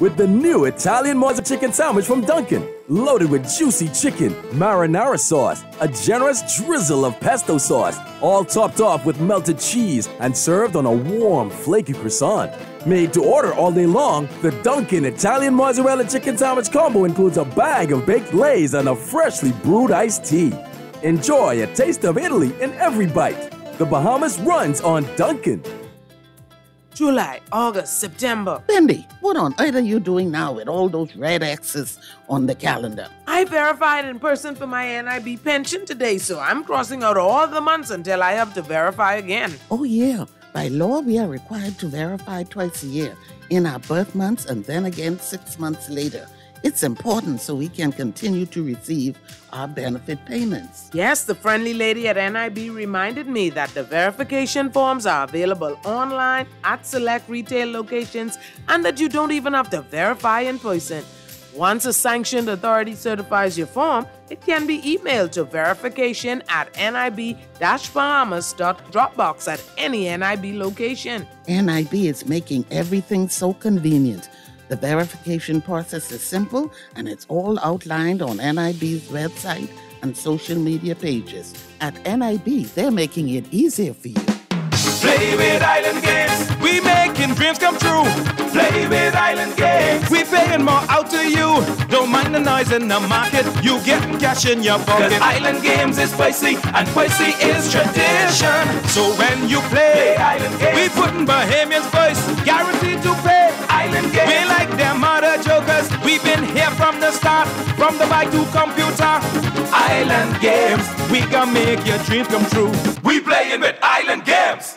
with the new Italian Mozzarella chicken sandwich from Dunkin'. Loaded with juicy chicken, marinara sauce, a generous drizzle of pesto sauce, all topped off with melted cheese and served on a warm, flaky croissant. Made to order all day long, the Dunkin' Italian Mozzarella chicken sandwich combo includes a bag of baked lays and a freshly brewed iced tea. Enjoy a taste of Italy in every bite. The Bahamas runs on Dunkin'. July, August, September. Bendy, what on earth are you doing now with all those red X's on the calendar? I verified in person for my NIB pension today, so I'm crossing out all the months until I have to verify again. Oh, yeah. By law, we are required to verify twice a year, in our birth months and then again 6 months later. It's important so we can continue to receive our benefit payments. Yes, the friendly lady at NIB reminded me that the verification forms are available online at select retail locations and that you don't even have to verify in person. Once a sanctioned authority certifies your form, it can be emailed to verification@nib-bahamas.dropbox at any NIB location. NIB is making everything so convenient. The verification process is simple, and it's all outlined on NIB's website and social media pages. At NIB, they're making it easier for you. Play with Island Games, we making dreams come true. Play with Island Games, we paying more out to you. Don't mind the noise in the market, you getting cash in your pocket. 'Cause Island Games is spicy, and spicy is tradition. So when you play Island Games, we putting Bahamians first, guaranteed to pay. Island Games, we like them other jokers. We've been here from the start, from the bike to computer. Island Games, we gonna make your dreams come true. We playing with Island Games.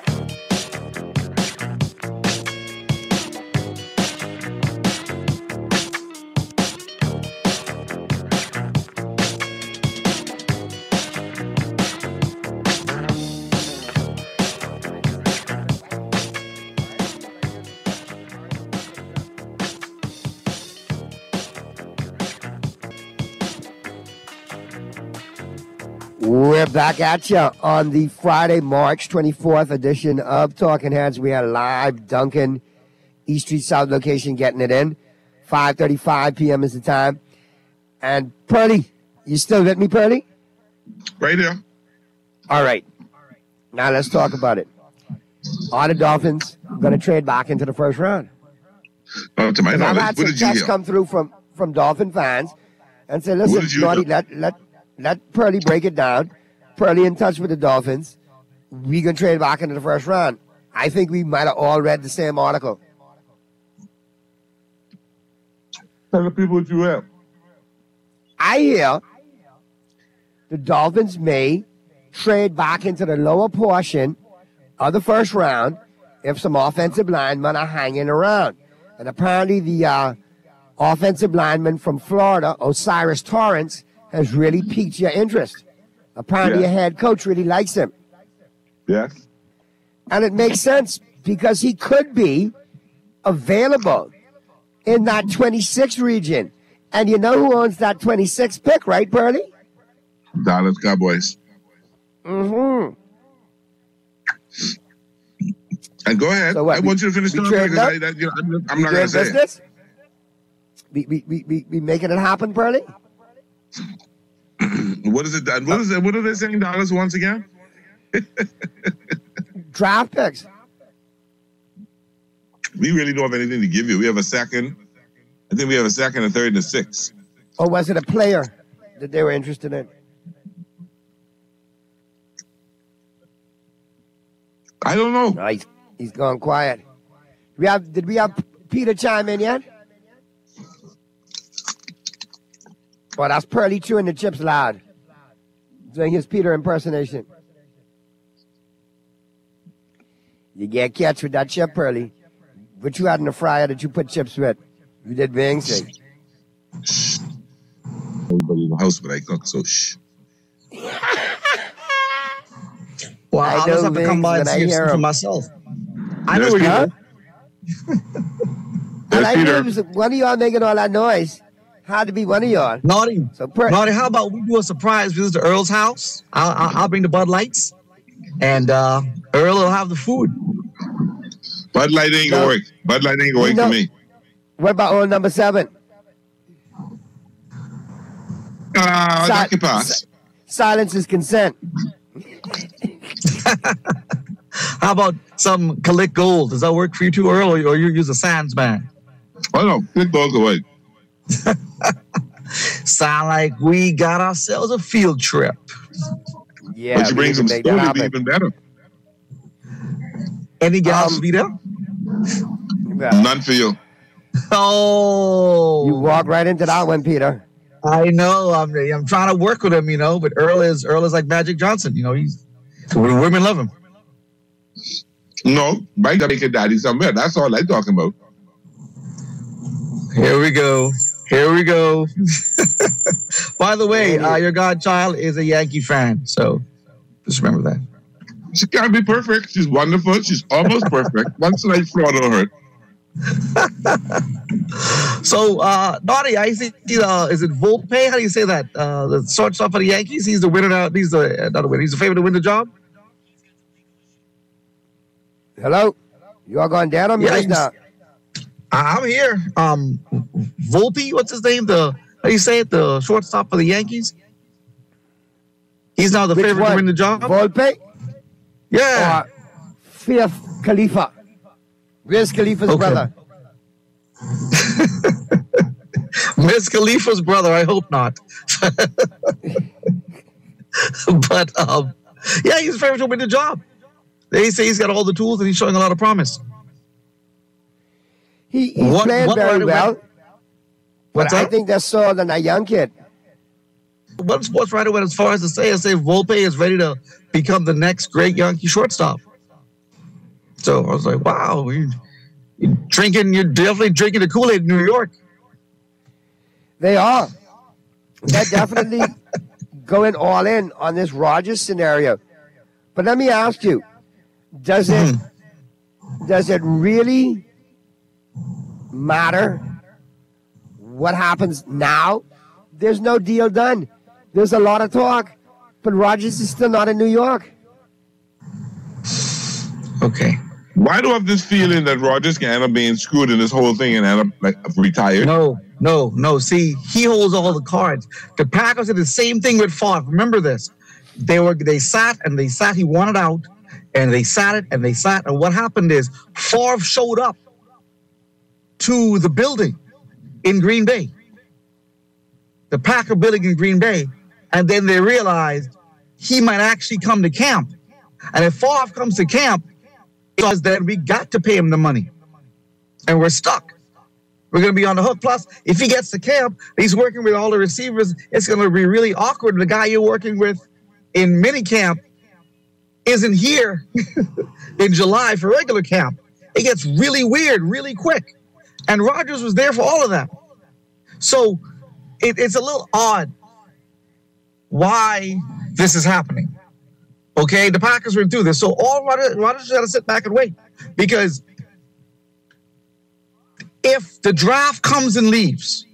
We're back at you on the Friday, March 24th edition of Talking Heads. We are live, Dunkin', East Street South location, getting it in. 5:35 p.m. is the time. And Pearly, you still with me, Pearly? Right here. All right. Now let's talk about it. Are the Dolphins going to trade back into the first round? To my knowledge, I've had some texts come through from Dolphin fans and say, listen, Naughty, let Pearly break it down. Pearly in touch with the Dolphins. We can trade back into the first round. I think we might have all read the same article. Tell the people what you have. I hear the Dolphins may trade back into the lower portion of the first round if some offensive linemen are hanging around. And apparently the offensive lineman from Florida, Osiris Torrance, has really piqued your interest. Apparently, a head coach really likes him. Yes. And it makes sense because he could be available in that 26 region. And you know who owns that 26 pick, right, Pearly? Dallas Cowboys. Mm-hmm. And go ahead. So what, I want you to finish the story because I'm not going to say it. We making it happen, Pearly? What is it? What are they saying, Dallas, once again? Draft picks. We really don't have anything to give you. We have a second. I think we have a second, a third, and a sixth. Or was it a player that they were interested in? I don't know. No, he's gone quiet. Did we have Peter chime in yet? Well, that's Pearly chewing the chips loud. Doing his Peter impersonation. You get catch with that chip, Pearly. What you had in the fryer that you put chips with? You did Bing say. Everybody in the house, but I cook, so shh. Well, I'll just have to come by and see it for myself. I know where you are. And I knew it was one of y'all making all that noise. Had to be one of y'all. Naughty. Naughty, how about we do a surprise visit to Earl's house? I'll bring the Bud Lights, and Earl will have the food. Bud Light ain't gonna work. Bud Light ain't gonna work for me. What about old number 7? That can pass. Silence is consent. How about some Click Gold? Does that work for you too, Earl, or you use a Sands band? Oh no, Click Gold go away. Sound like we got ourselves a field trip. Yeah, but you bring some food, it'd be even better. Any gals be there? None for you. Oh, you walk right into that one, Peter. I know. I'm trying to work with him, but Earl is like Magic Johnson. Women love him. No, Mike got to make a daddy somewhere. That's all I'm talking about. Here we go. By the way, your godchild is a Yankee fan, so just remember that. She can't be perfect. She's wonderful. She's almost perfect. One slight flaw to her. So, Naughty, I think, is it Volpe? How do you say that? The shortstop for the Yankees? He's the winner now. He's not a winner. He's the favorite to win the job? Hello? You all gone down on me right now? I'm here. Volpe, what's his name? How do you say it? The shortstop for the Yankees? He's now the favorite to win the job? Volpe? Yeah. Fifth Khalifa. Wiz Khalifa's brother. Wiz Khalifa's brother, I hope not. But, yeah, he's the favorite to win the job. They say he's got all the tools and he's showing a lot of promise. He's playing very well. What's I think that's all than a young kid. One sports writer went as far as to say Volpe is ready to become the next great Yankee shortstop. So I was like, wow, you're definitely drinking the Kool-Aid in New York. They are. They're definitely going all in on this Rogers scenario. But let me ask you, does it really matter what happens now? There's no deal done. There's a lot of talk, but Rogers is still not in New York. Okay. Why do I have this feeling that Rogers can end up being screwed in this whole thing and end up retired? No. See, he holds all the cards. The Packers did the same thing with Favre. Remember this. They sat. He wanted out, and they sat. And what happened is Favre showed up to the building in Green Bay, the Packer building in Green Bay, and then they realized he might actually come to camp. And if Favre comes to camp, then we got to pay him the money, and we're stuck. We're going to be on the hook. Plus, if he gets to camp, he's working with all the receivers. It's going to be really awkward. The guy you're working with in mini camp isn't here in July for regular camp. It gets really weird really quick. And Rogers was there for all of that. So it's a little odd why this is happening. Okay, the Packers went through this. So all Rodgers got to sit back and wait. Because if the draft comes and leaves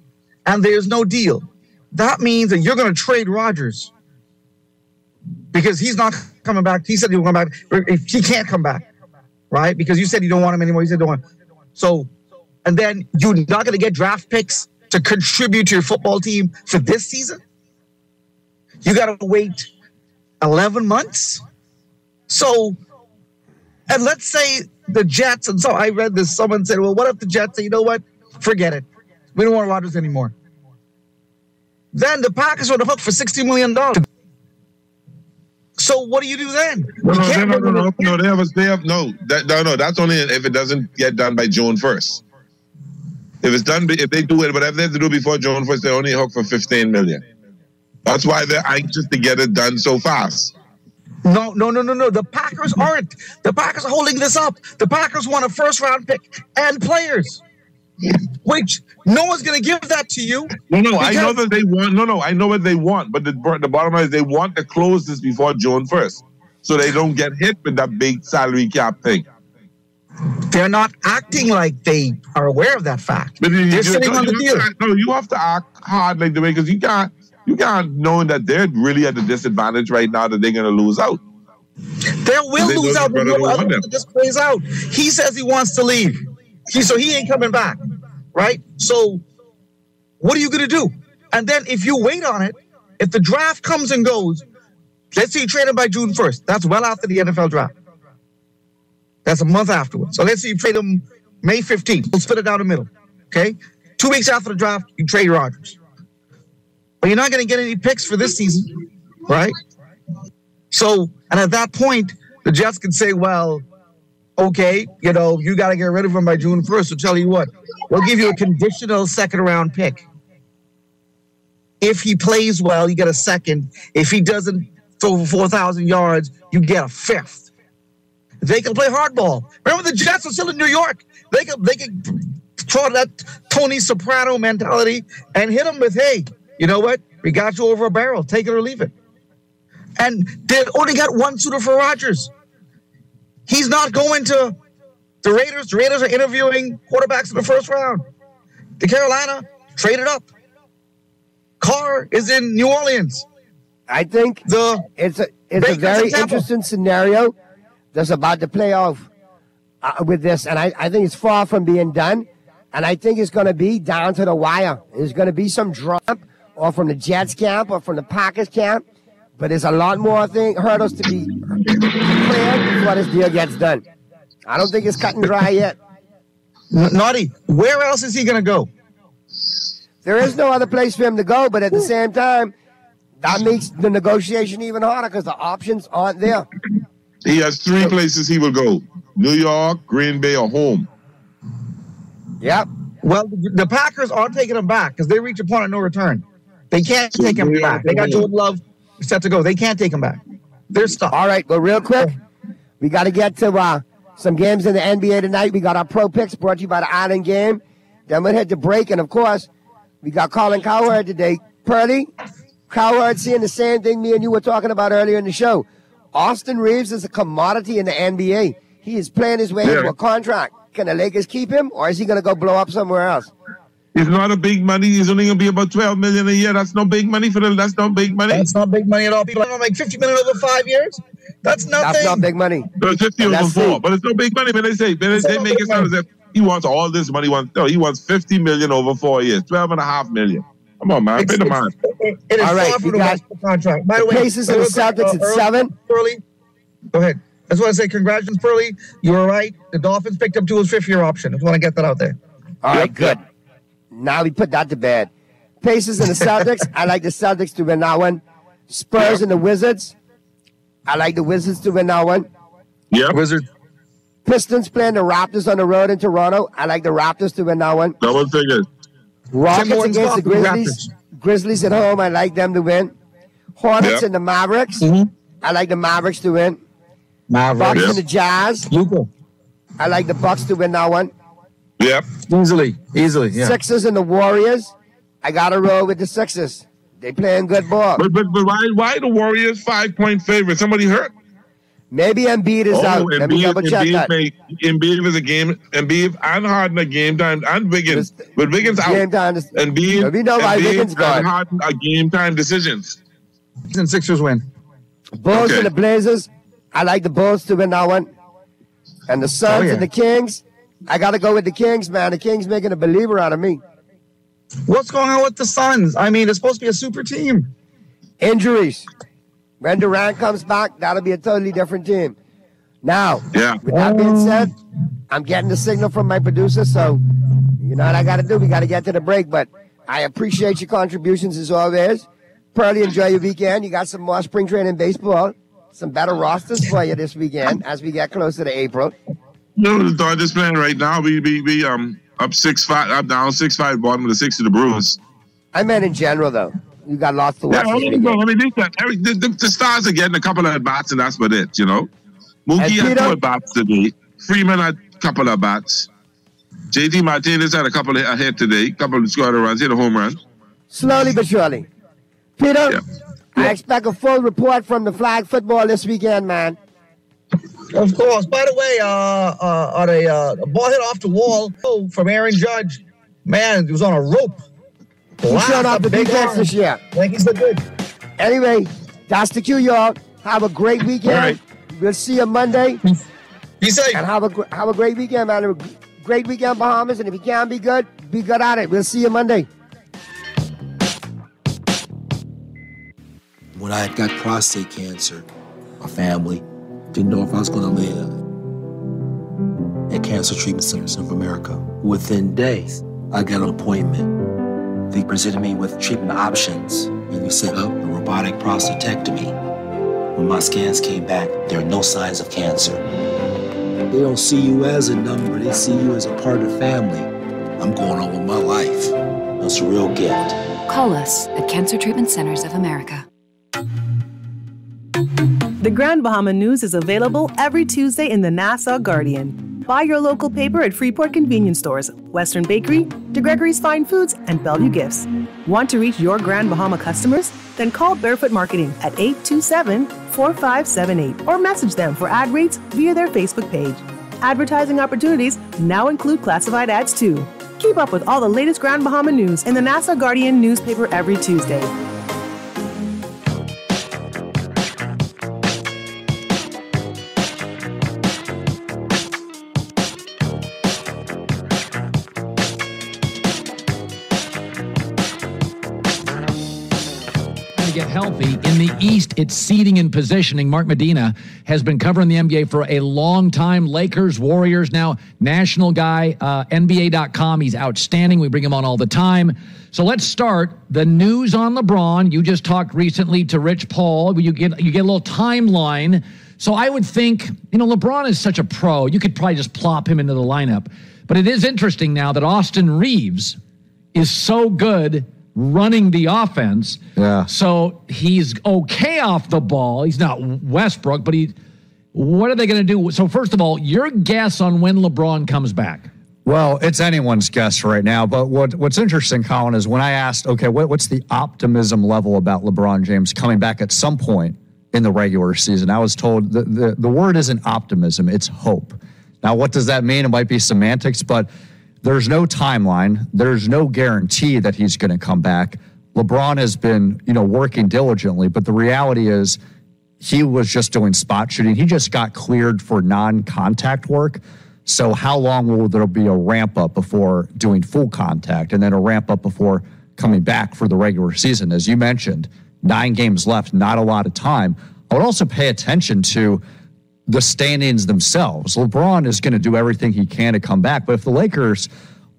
and there's no deal, that means that you're going to trade Rodgers. Because he's not coming back. He said he will come back. He can't come back, right? Because you said you don't want him anymore. You said you don't want him. So, and then you're not going to get draft picks to contribute to your football team for this season? You got to wait 11 months? So, and let's say the Jets, and so I read this, someone said, well, what if the Jets say, you know what? Forget it. We don't want Rodgers anymore. then the Packers are on the hook for $60 million. So what do you do then? No, they have that's only if it doesn't get done by June 1st. If they do it, whatever they have to do before June 1st, they're only hooked for $15 million. That's why they're anxious to get it done so fast. No. The Packers aren't. The Packers are holding this up. The Packers want a first-round pick and players, which no one's going to give that to you. No, I know that they want. No, I know what they want. But the bottom line is they want to close this before June 1st, so they don't get hit with that big salary cap thing. They're not acting like they are aware of that fact. But they're sitting on the deal. No, you have to act hard like the way because you can't knowing that they're really at a disadvantage right now that they're going to lose out. They will lose out. This plays out. He says he wants to leave. So he ain't coming back, right? So what are you going to do? And then if you wait on it, if the draft comes and goes, let's say you trade him by June 1st. That's well after the NFL draft. That's a month afterwards. So let's say you trade him May 15th. We'll split it down the middle, okay? 2 weeks after the draft, you trade Rodgers. But you're not going to get any picks for this season, right? So, and at that point, the Jets can say, well, okay, you got to get rid of him by June 1st. So tell you what, we'll give you a conditional second-round pick. If he plays well, you get a second. If he doesn't throw for 4,000 yards, you get a fifth. They can play hardball. Remember, the Jets are still in New York. They can throw that Tony Soprano mentality and hit him with, hey, you know what? We got you over a barrel. Take it or leave it. And they only got one suitor for Rodgers. He's not going to the Raiders. The Raiders are interviewing quarterbacks in the first round. The Carolina traded up. Carr is in New Orleans. I think it's a very interesting scenario that's about to play off with this. And I think it's far from being done. And I think it's going to be down to the wire. There's going to be some drop or from the Jets camp or from the Packers camp. But there's a lot more hurdles to be cleared before this deal gets done. I don't think it's cut and dry yet. Naughty, where else is he going to go? There is no other place for him to go, but at the same time, that makes the negotiation even harder because the options aren't there. He has 3 places he will go: New York, Green Bay, or home. Yep. Well, the Packers are taking him back because they reach a point of no return. They can't take him back. They got Jordan Love set to go. They can't take him back. They're stuck. All right, well, real quick, we got to get to some games in the NBA tonight. We got our pro picks brought to you by the Island Game. Then we'll hit the break, and of course, we got Colin Cowherd today. Pearly, Cowherd seeing the same thing me and you were talking about earlier in the show. Austin Reeves is a commodity in the NBA. He is playing his way into a contract. Can the Lakers keep him, or is he going to go blow up somewhere else? It's not a big money. He's only going to be about $12 million a year. That's no big money for them. That's not big money. That's not big money at all. People are going to make $50 million over 5 years. That's nothing. That's not big money. No, it's 50 over 4, but it's no big money. But they make it sound as if he wants all this money. He wants $50 million over 4 years, $12.5 million. Come on, man. Pay the man. It is all right, far from the contract. By the way, Pacers and the Celtics at 7. Pearly, go ahead. I just want to say congratulations, Pearly. You were right. The Dolphins picked up Tua's 5th-year option. I just want to get that out there. All right, good. Now we put that to bed. Pacers and the Celtics. I like the Celtics to win that one. Spurs and the Wizards. I like the Wizards to win that one. Yeah. Wizards. Pistons playing the Raptors on the road in Toronto. I like the Raptors to win that one. Double figures. Rockets against the Grizzlies. Grizzlies at home. I like them to win. Hornets and the Mavericks. Mm-hmm. I like the Mavericks to win. Mavericks. Bucks and the Jazz. Luka. I like the Bucks to win that one. Yep. Easily. Yeah. Sixers and the Warriors. I got to roll with the Sixers. They playing good ball. But why the Warriors 5-point favorite? Somebody hurt? Maybe Embiid is out. Let me double check that. Embiid is a game. Embiid and Harden are game time. And Wiggins. But Wiggins out. Game time. Embiid, we know why Wiggins gone. And Harden are game time decisions. And Sixers win. Bulls and the Blazers. I like the Bulls to win that one. And the Suns and the Kings. I got to go with the Kings, man. The Kings making a believer out of me. What's going on with the Suns? I mean, it's supposed to be a super team. Injuries. When Durant comes back, that'll be a totally different team. Now, with that being said, I'm getting the signal from my producer, so you know what I got to do. We got to get to the break. But I appreciate your contributions as always. Pearly, enjoy your weekend. You got some more spring training baseball. Some better rosters for you this weekend as we get closer to April. No, the Dodgers playing right now. We up 6-5, up down 6-5, bottom of the 6 to the Brewers. I meant in general though. You got lots to watch. Yeah, the Stars are getting a couple of at bats, and that's about it. You know, Mookie had 2 at bats today. Freeman had a couple of bats. JT Martinez had a couple of hit today. Couple of scored runs, hit a home run. Slowly but surely. Peter, I expect a full report from the flag football this weekend, man. Of course. By the way, on a ball hit off the wall from Aaron Judge, man, it was on a rope. He showed off the big hits this year. Yankees look good. Anyway, that's the cue, y'all. Have a great weekend. Right. We'll see you Monday. Be safe. And have a great weekend, man. A great weekend, Bahamas. And if you can be good at it. We'll see you Monday. When I got prostate cancer, my family didn't know if I was going to live. At Cancer Treatment Centers of America, within days, I got an appointment. They presented me with treatment options, and we set up a robotic prostatectomy. When my scans came back, there are no signs of cancer. They don't see you as a number, they see you as a part of the family. I'm going on with my life. That's a real gift. Call us at Cancer Treatment Centers of America. The Grand Bahama News is available every Tuesday in the Nassau Guardian. Buy your local paper at Freeport convenience stores, Western Bakery, DeGregory's Fine Foods, and Bellevue Gifts. Want to reach your Grand Bahama customers? Then call Barefoot Marketing at 827-4578 or message them for ad rates via their Facebook page. Advertising opportunities now include classified ads too. Keep up with all the latest Grand Bahama news in the Nassau Guardian newspaper every Tuesday. Get healthy. In the East, it's seeding and positioning. Mark Medina has been covering the NBA for a long time. Lakers, Warriors, now national guy, NBA.com. He's outstanding. We bring him on all the time. So let's start the news on LeBron. You just talked recently to Rich Paul. You get a little timeline. So I would think, LeBron is such a pro. You could probably just plop him into the lineup. But it is interesting now that Austin Reeves is so good running the offense. Yeah. So he's okay off the ball. He's not Westbrook, but what are they going to do? So first of all, your guess on when LeBron comes back. Well, it's anyone's guess right now. But what's interesting, Colin, is when I asked, okay, what's the optimism level about LeBron James coming back at some point in the regular season? I was told the word isn't optimism, it's hope. Now, what does that mean? It might be semantics, but there's no timeline. There's no guarantee that he's going to come back. LeBron has been, working diligently, but the reality is he was just doing spot shooting. He just got cleared for non-contact work. So how long will there be a ramp up before doing full contact and then a ramp up before coming back for the regular season? As you mentioned, 9 games left, not a lot of time. I would also pay attention to the standings themselves. LeBron is going to do everything he can to come back. But if the Lakers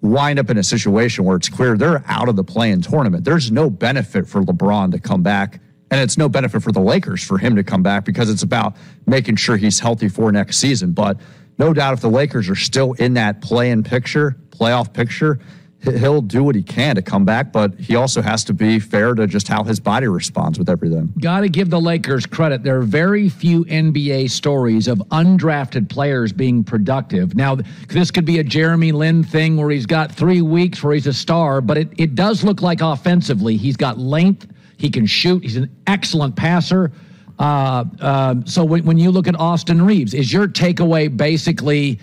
wind up in a situation where it's clear they're out of the play-in tournament, there's no benefit for LeBron to come back. And it's no benefit for the Lakers for him to come back because it's about making sure he's healthy for next season. But no doubt if the Lakers are still in that playoff picture, he'll do what he can to come back, but he also has to be fair to just how his body responds with everything. Got to give the Lakers credit. There are very few NBA stories of undrafted players being productive. Now, this could be a Jeremy Lin thing where he's got 3 weeks where he's a star, but it does look like offensively he's got length, he can shoot, he's an excellent passer. So when you look at Austin Reeves, is your takeaway basically,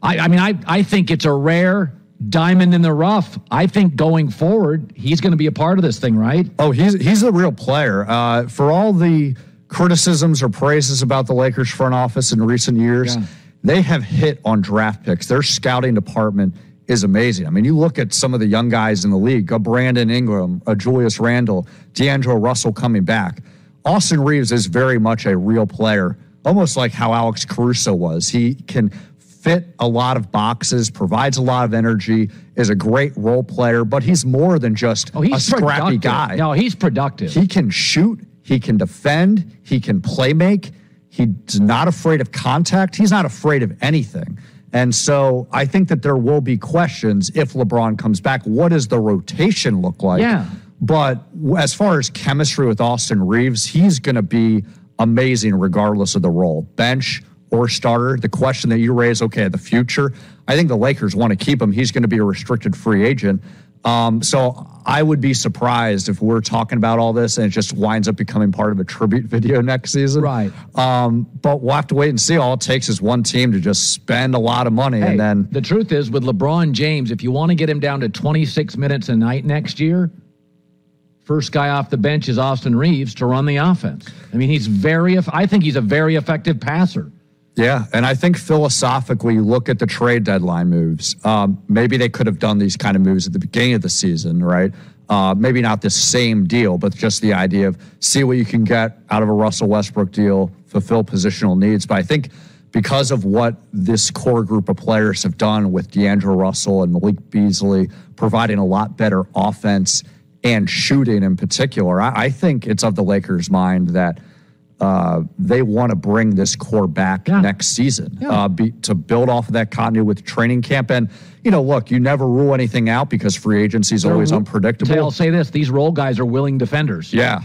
I think it's a rare diamond in the rough. I think going forward, he's going to be a part of this thing, right? Oh, he's a real player. For all the criticisms or praises about the Lakers front office in recent years, they have hit on draft picks. Their scouting department is amazing. I mean, you look at some of the young guys in the league, a Brandon Ingram, a Julius Randle, D'Angelo Russell coming back. Austin Reeves is very much a real player, almost like how Alex Caruso was. He can fit a lot of boxes, provides a lot of energy, is a great role player, but he's more than just a scrappy guy. No, he's productive. He can shoot, he can defend, he can play make. He's not afraid of contact. He's not afraid of anything. And so I think that there will be questions if LeBron comes back. What does the rotation look like? Yeah. But as far as chemistry with Austin Reeves, he's going to be amazing regardless of the role. Bench or starter. The question that you raise, okay, the future, I think the Lakers want to keep him. He's going to be a restricted free agent. So I would be surprised if we're talking about all this and it just winds up becoming part of a tribute video next season. Right. But we'll have to wait and see. All it takes is one team to just spend a lot of money. Hey, and then the truth is, with LeBron James, if you want to get him down to 26 minutes a night next year, first guy off the bench is Austin Reeves to run the offense. I mean, I think he's a very effective passer. Yeah, and I think philosophically, you look at the trade deadline moves. Maybe they could have done these kind of moves at the beginning of the season, right? Maybe not the same deal, but just the idea of see what you can get out of a Russell Westbrook deal, fulfill positional needs. But I think because of what this core group of players have done with D'Angelo Russell and Malik Beasley, providing a lot better offense and shooting in particular, I think it's of the Lakers' mind that they want to bring this core back next season to build off of that continuity with training camp. And, look, you never rule anything out because free agency is always unpredictable. I'll say this, these role guys are willing defenders. Yeah.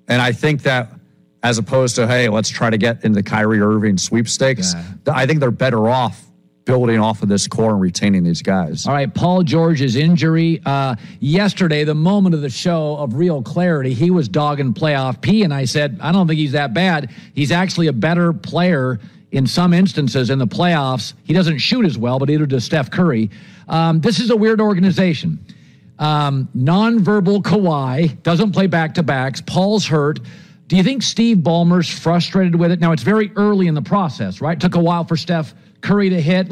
And I think that as opposed to, hey, let's try to get into the Kyrie Irving sweepstakes, I think they're better off building off of this core and retaining these guys. All right, Paul George's injury. Yesterday, the moment of the show of real clarity, he was dogging playoff P, and I said, I don't think he's that bad. He's actually a better player in some instances in the playoffs. He doesn't shoot as well, but either does Steph Curry. This is a weird organization. Non-verbal Kawhi, doesn't play back-to-backs. Paul's hurt. Do you think Steve Ballmer's frustrated with it? Now, it's very early in the process, right? It took a while for Steph Curry to hit.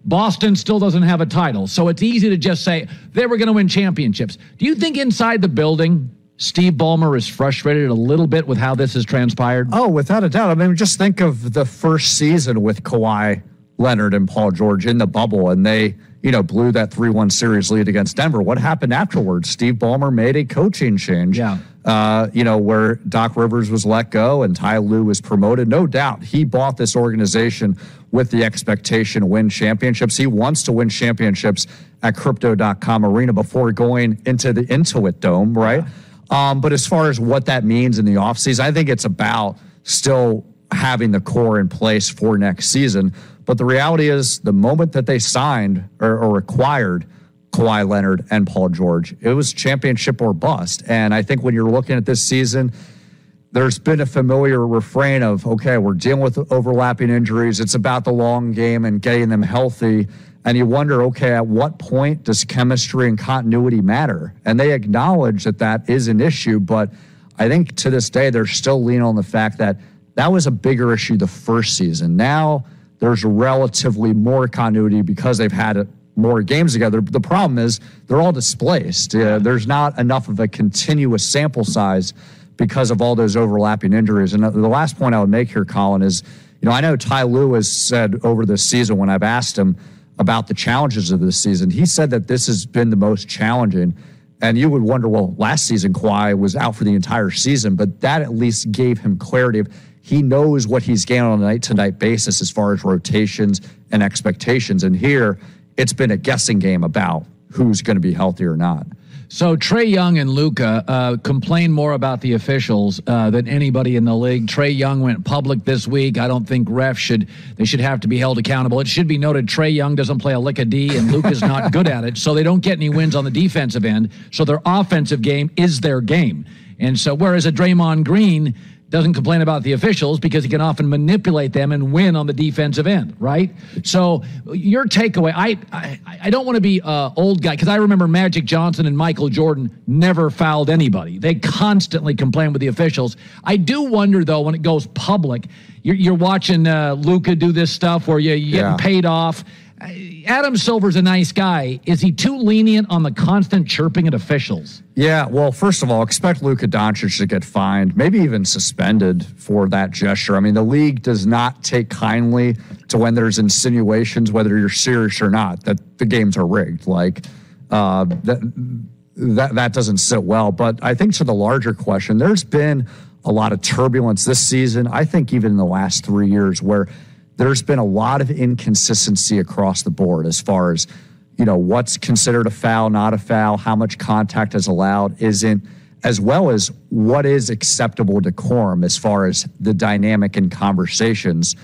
Boston still doesn't have a title, so it's easy to just say they were going to win championships. Do you think inside the building, Steve Ballmer is frustrated a little bit with how this has transpired? Oh, without a doubt. I mean, just think of the first season with Kawhi Leonard and Paul George in the bubble, and they, blew that 3-1 series lead against Denver. What happened afterwards? Steve Ballmer made a coaching change. Yeah. Where Doc Rivers was let go and Ty Lue was promoted. No doubt he bought this organization with the expectation to win championships. He wants to win championships at Crypto.com Arena before going into the Intuit Dome, right? Yeah. But as far as what that means in the offseason, I think it's about still having the core in place for next season. But the reality is the moment that they signed or acquired Kawhi Leonard and Paul George, it was championship or bust. And I think when you're looking at this season, there's been a familiar refrain of, okay, we're dealing with overlapping injuries. It's about the long game and getting them healthy. And you wonder, okay, at what point does chemistry and continuity matter? And they acknowledge that that is an issue, but I think to this day, they're still leaning on the fact that that was a bigger issue the first season. Now there's relatively more continuity because they've had more games together. The problem is they're all displaced. There's not enough of a continuous sample size because of all those overlapping injuries. And the last point I would make here, Colin, is, I know Ty Lue has said over this season when I've asked him about the challenges of this season, he said that this has been the most challenging. And you would wonder, well, last season Kawhi was out for the entire season, but that at least gave him clarity of he knows what he's getting on a night-to-night basis as far as rotations and expectations. And here, it's been a guessing game about who's going to be healthy or not. So Trae Young and Luka complain more about the officials than anybody in the league. Trae Young went public this week. I don't think refs should have to be held accountable. It should be noted Trae Young doesn't play a lick of D, and Luka's not good at it, so they don't get any wins on the defensive end. So their offensive game is their game. And so whereas a Draymond Green doesn't complain about the officials because he can often manipulate them and win on the defensive end, right? So your takeaway, I don't want to be an old guy because I remember Magic Johnson and Michael Jordan never fouled anybody. They constantly complained with the officials. I do wonder, though, when it goes public, you're watching Luka do this stuff where you're getting paid off. Adam Silver's a nice guy. Is he too lenient on the constant chirping at officials? Yeah, well, first of all, expect Luka Doncic to get fined, maybe even suspended for that gesture. I mean, the league does not take kindly to when there's insinuations, whether you're serious or not, that the games are rigged. Like, that doesn't sit well. But I think to the larger question, there's been a lot of turbulence this season. I think even in the last 3 years where there's been a lot of inconsistency across the board as far as, what's considered a foul, not a foul, how much contact is allowed, isn't, as well as what is acceptable decorum as far as the dynamic in conversations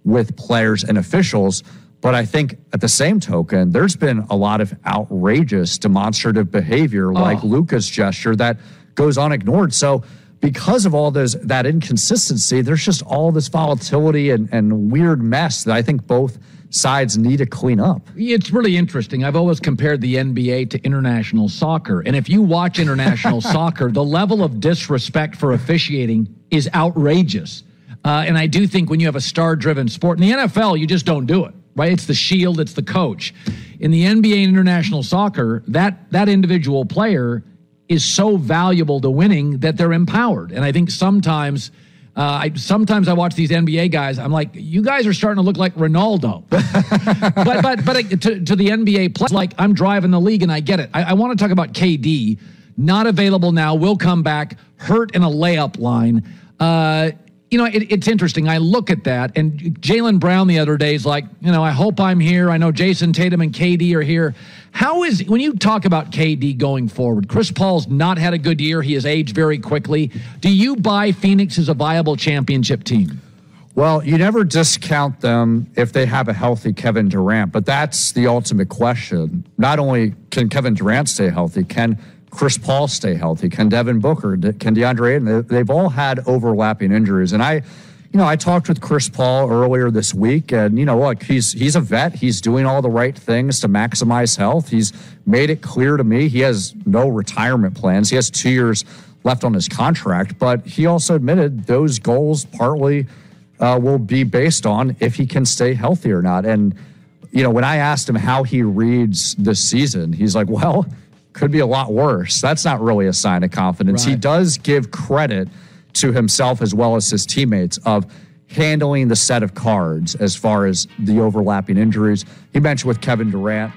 with players and officials. But I think at the same token, there's been a lot of outrageous demonstrative behavior like Luka's gesture that goes unignored. So because of all that inconsistency, there's just all this volatility and weird mess that I think both sides need to clean up. It's really interesting. I've always compared the NBA to international soccer. And if you watch international soccer, the level of disrespect for officiating is outrageous. And I do think when you have a star-driven sport, in the NFL, you just don't do it, right? It's the shield, it's the coach. In the NBA and international soccer, that individual player is so valuable to winning that they're empowered. And I think sometimes I watch these NBA guys, I'm like, you guys are starting to look like Ronaldo. but to the NBA players, like, I'm driving the league and I get it. I want to talk about KD, not available now, will come back, hurt in a layup line. It's interesting. I look at that, and Jaylen Brown the other day is like, I hope I'm here. I know Jason Tatum and KD are here. When you talk about KD going forward, Chris Paul's not had a good year. He has aged very quickly. Do you buy Phoenix as a viable championship team? Well, you never discount them if they have a healthy Kevin Durant, but that's the ultimate question. Not only can Kevin Durant stay healthy, can Chris Paul stay healthy? Can Devin Booker? Can DeAndre Ayton? They've all had overlapping injuries. And I talked with Chris Paul earlier this week, and look, he's a vet. He's doing all the right things to maximize health. He's made it clear to me he has no retirement plans. He has 2 years left on his contract, but he also admitted those goals partly will be based on if he can stay healthy or not. And when I asked him how he reads this season, he's like, well, could be a lot worse. That's not really a sign of confidence. Right. He does give credit to himself as well as his teammates of handling the set of cards as far as the overlapping injuries. He mentioned with Kevin Durant,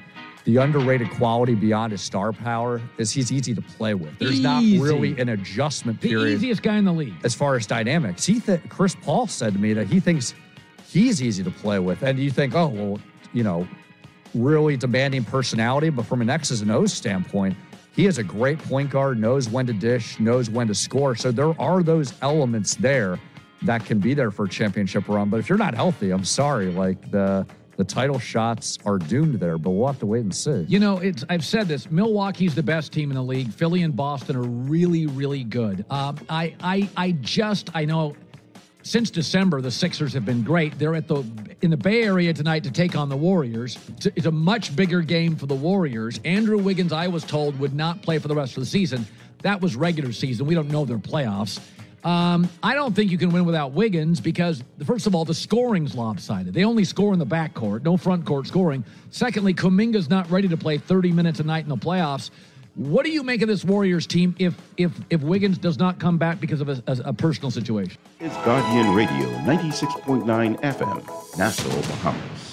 the underrated quality beyond his star power is he's easy to play with. There's not really an adjustment period. The easiest guy in the league. As far as dynamics. Chris Paul said to me that he thinks he's easy to play with. And you think, really demanding personality, but from an X's and O's standpoint, he is a great point guard, knows when to dish, knows when to score. So there are those elements there that can be there for a championship run. But if you're not healthy, I'm sorry, like the title shots are doomed there, but we'll have to wait and see. I've said this, Milwaukee's the best team in the league. Philly and Boston are really, really good. I know since December, the Sixers have been great. They're in the Bay Area tonight to take on the Warriors. It's a much bigger game for the Warriors. Andrew Wiggins, I was told, would not play for the rest of the season. That was regular season. We don't know their playoffs. I don't think you can win without Wiggins because, first of all, the scoring's lopsided. They only score in the backcourt, no front court scoring. Secondly, Kuminga's not ready to play 30 minutes a night in the playoffs. What do you make of this Warriors team if Wiggins does not come back because of a personal situation? It's Guardian Radio, 96.9 FM, Nassau, Bahamas.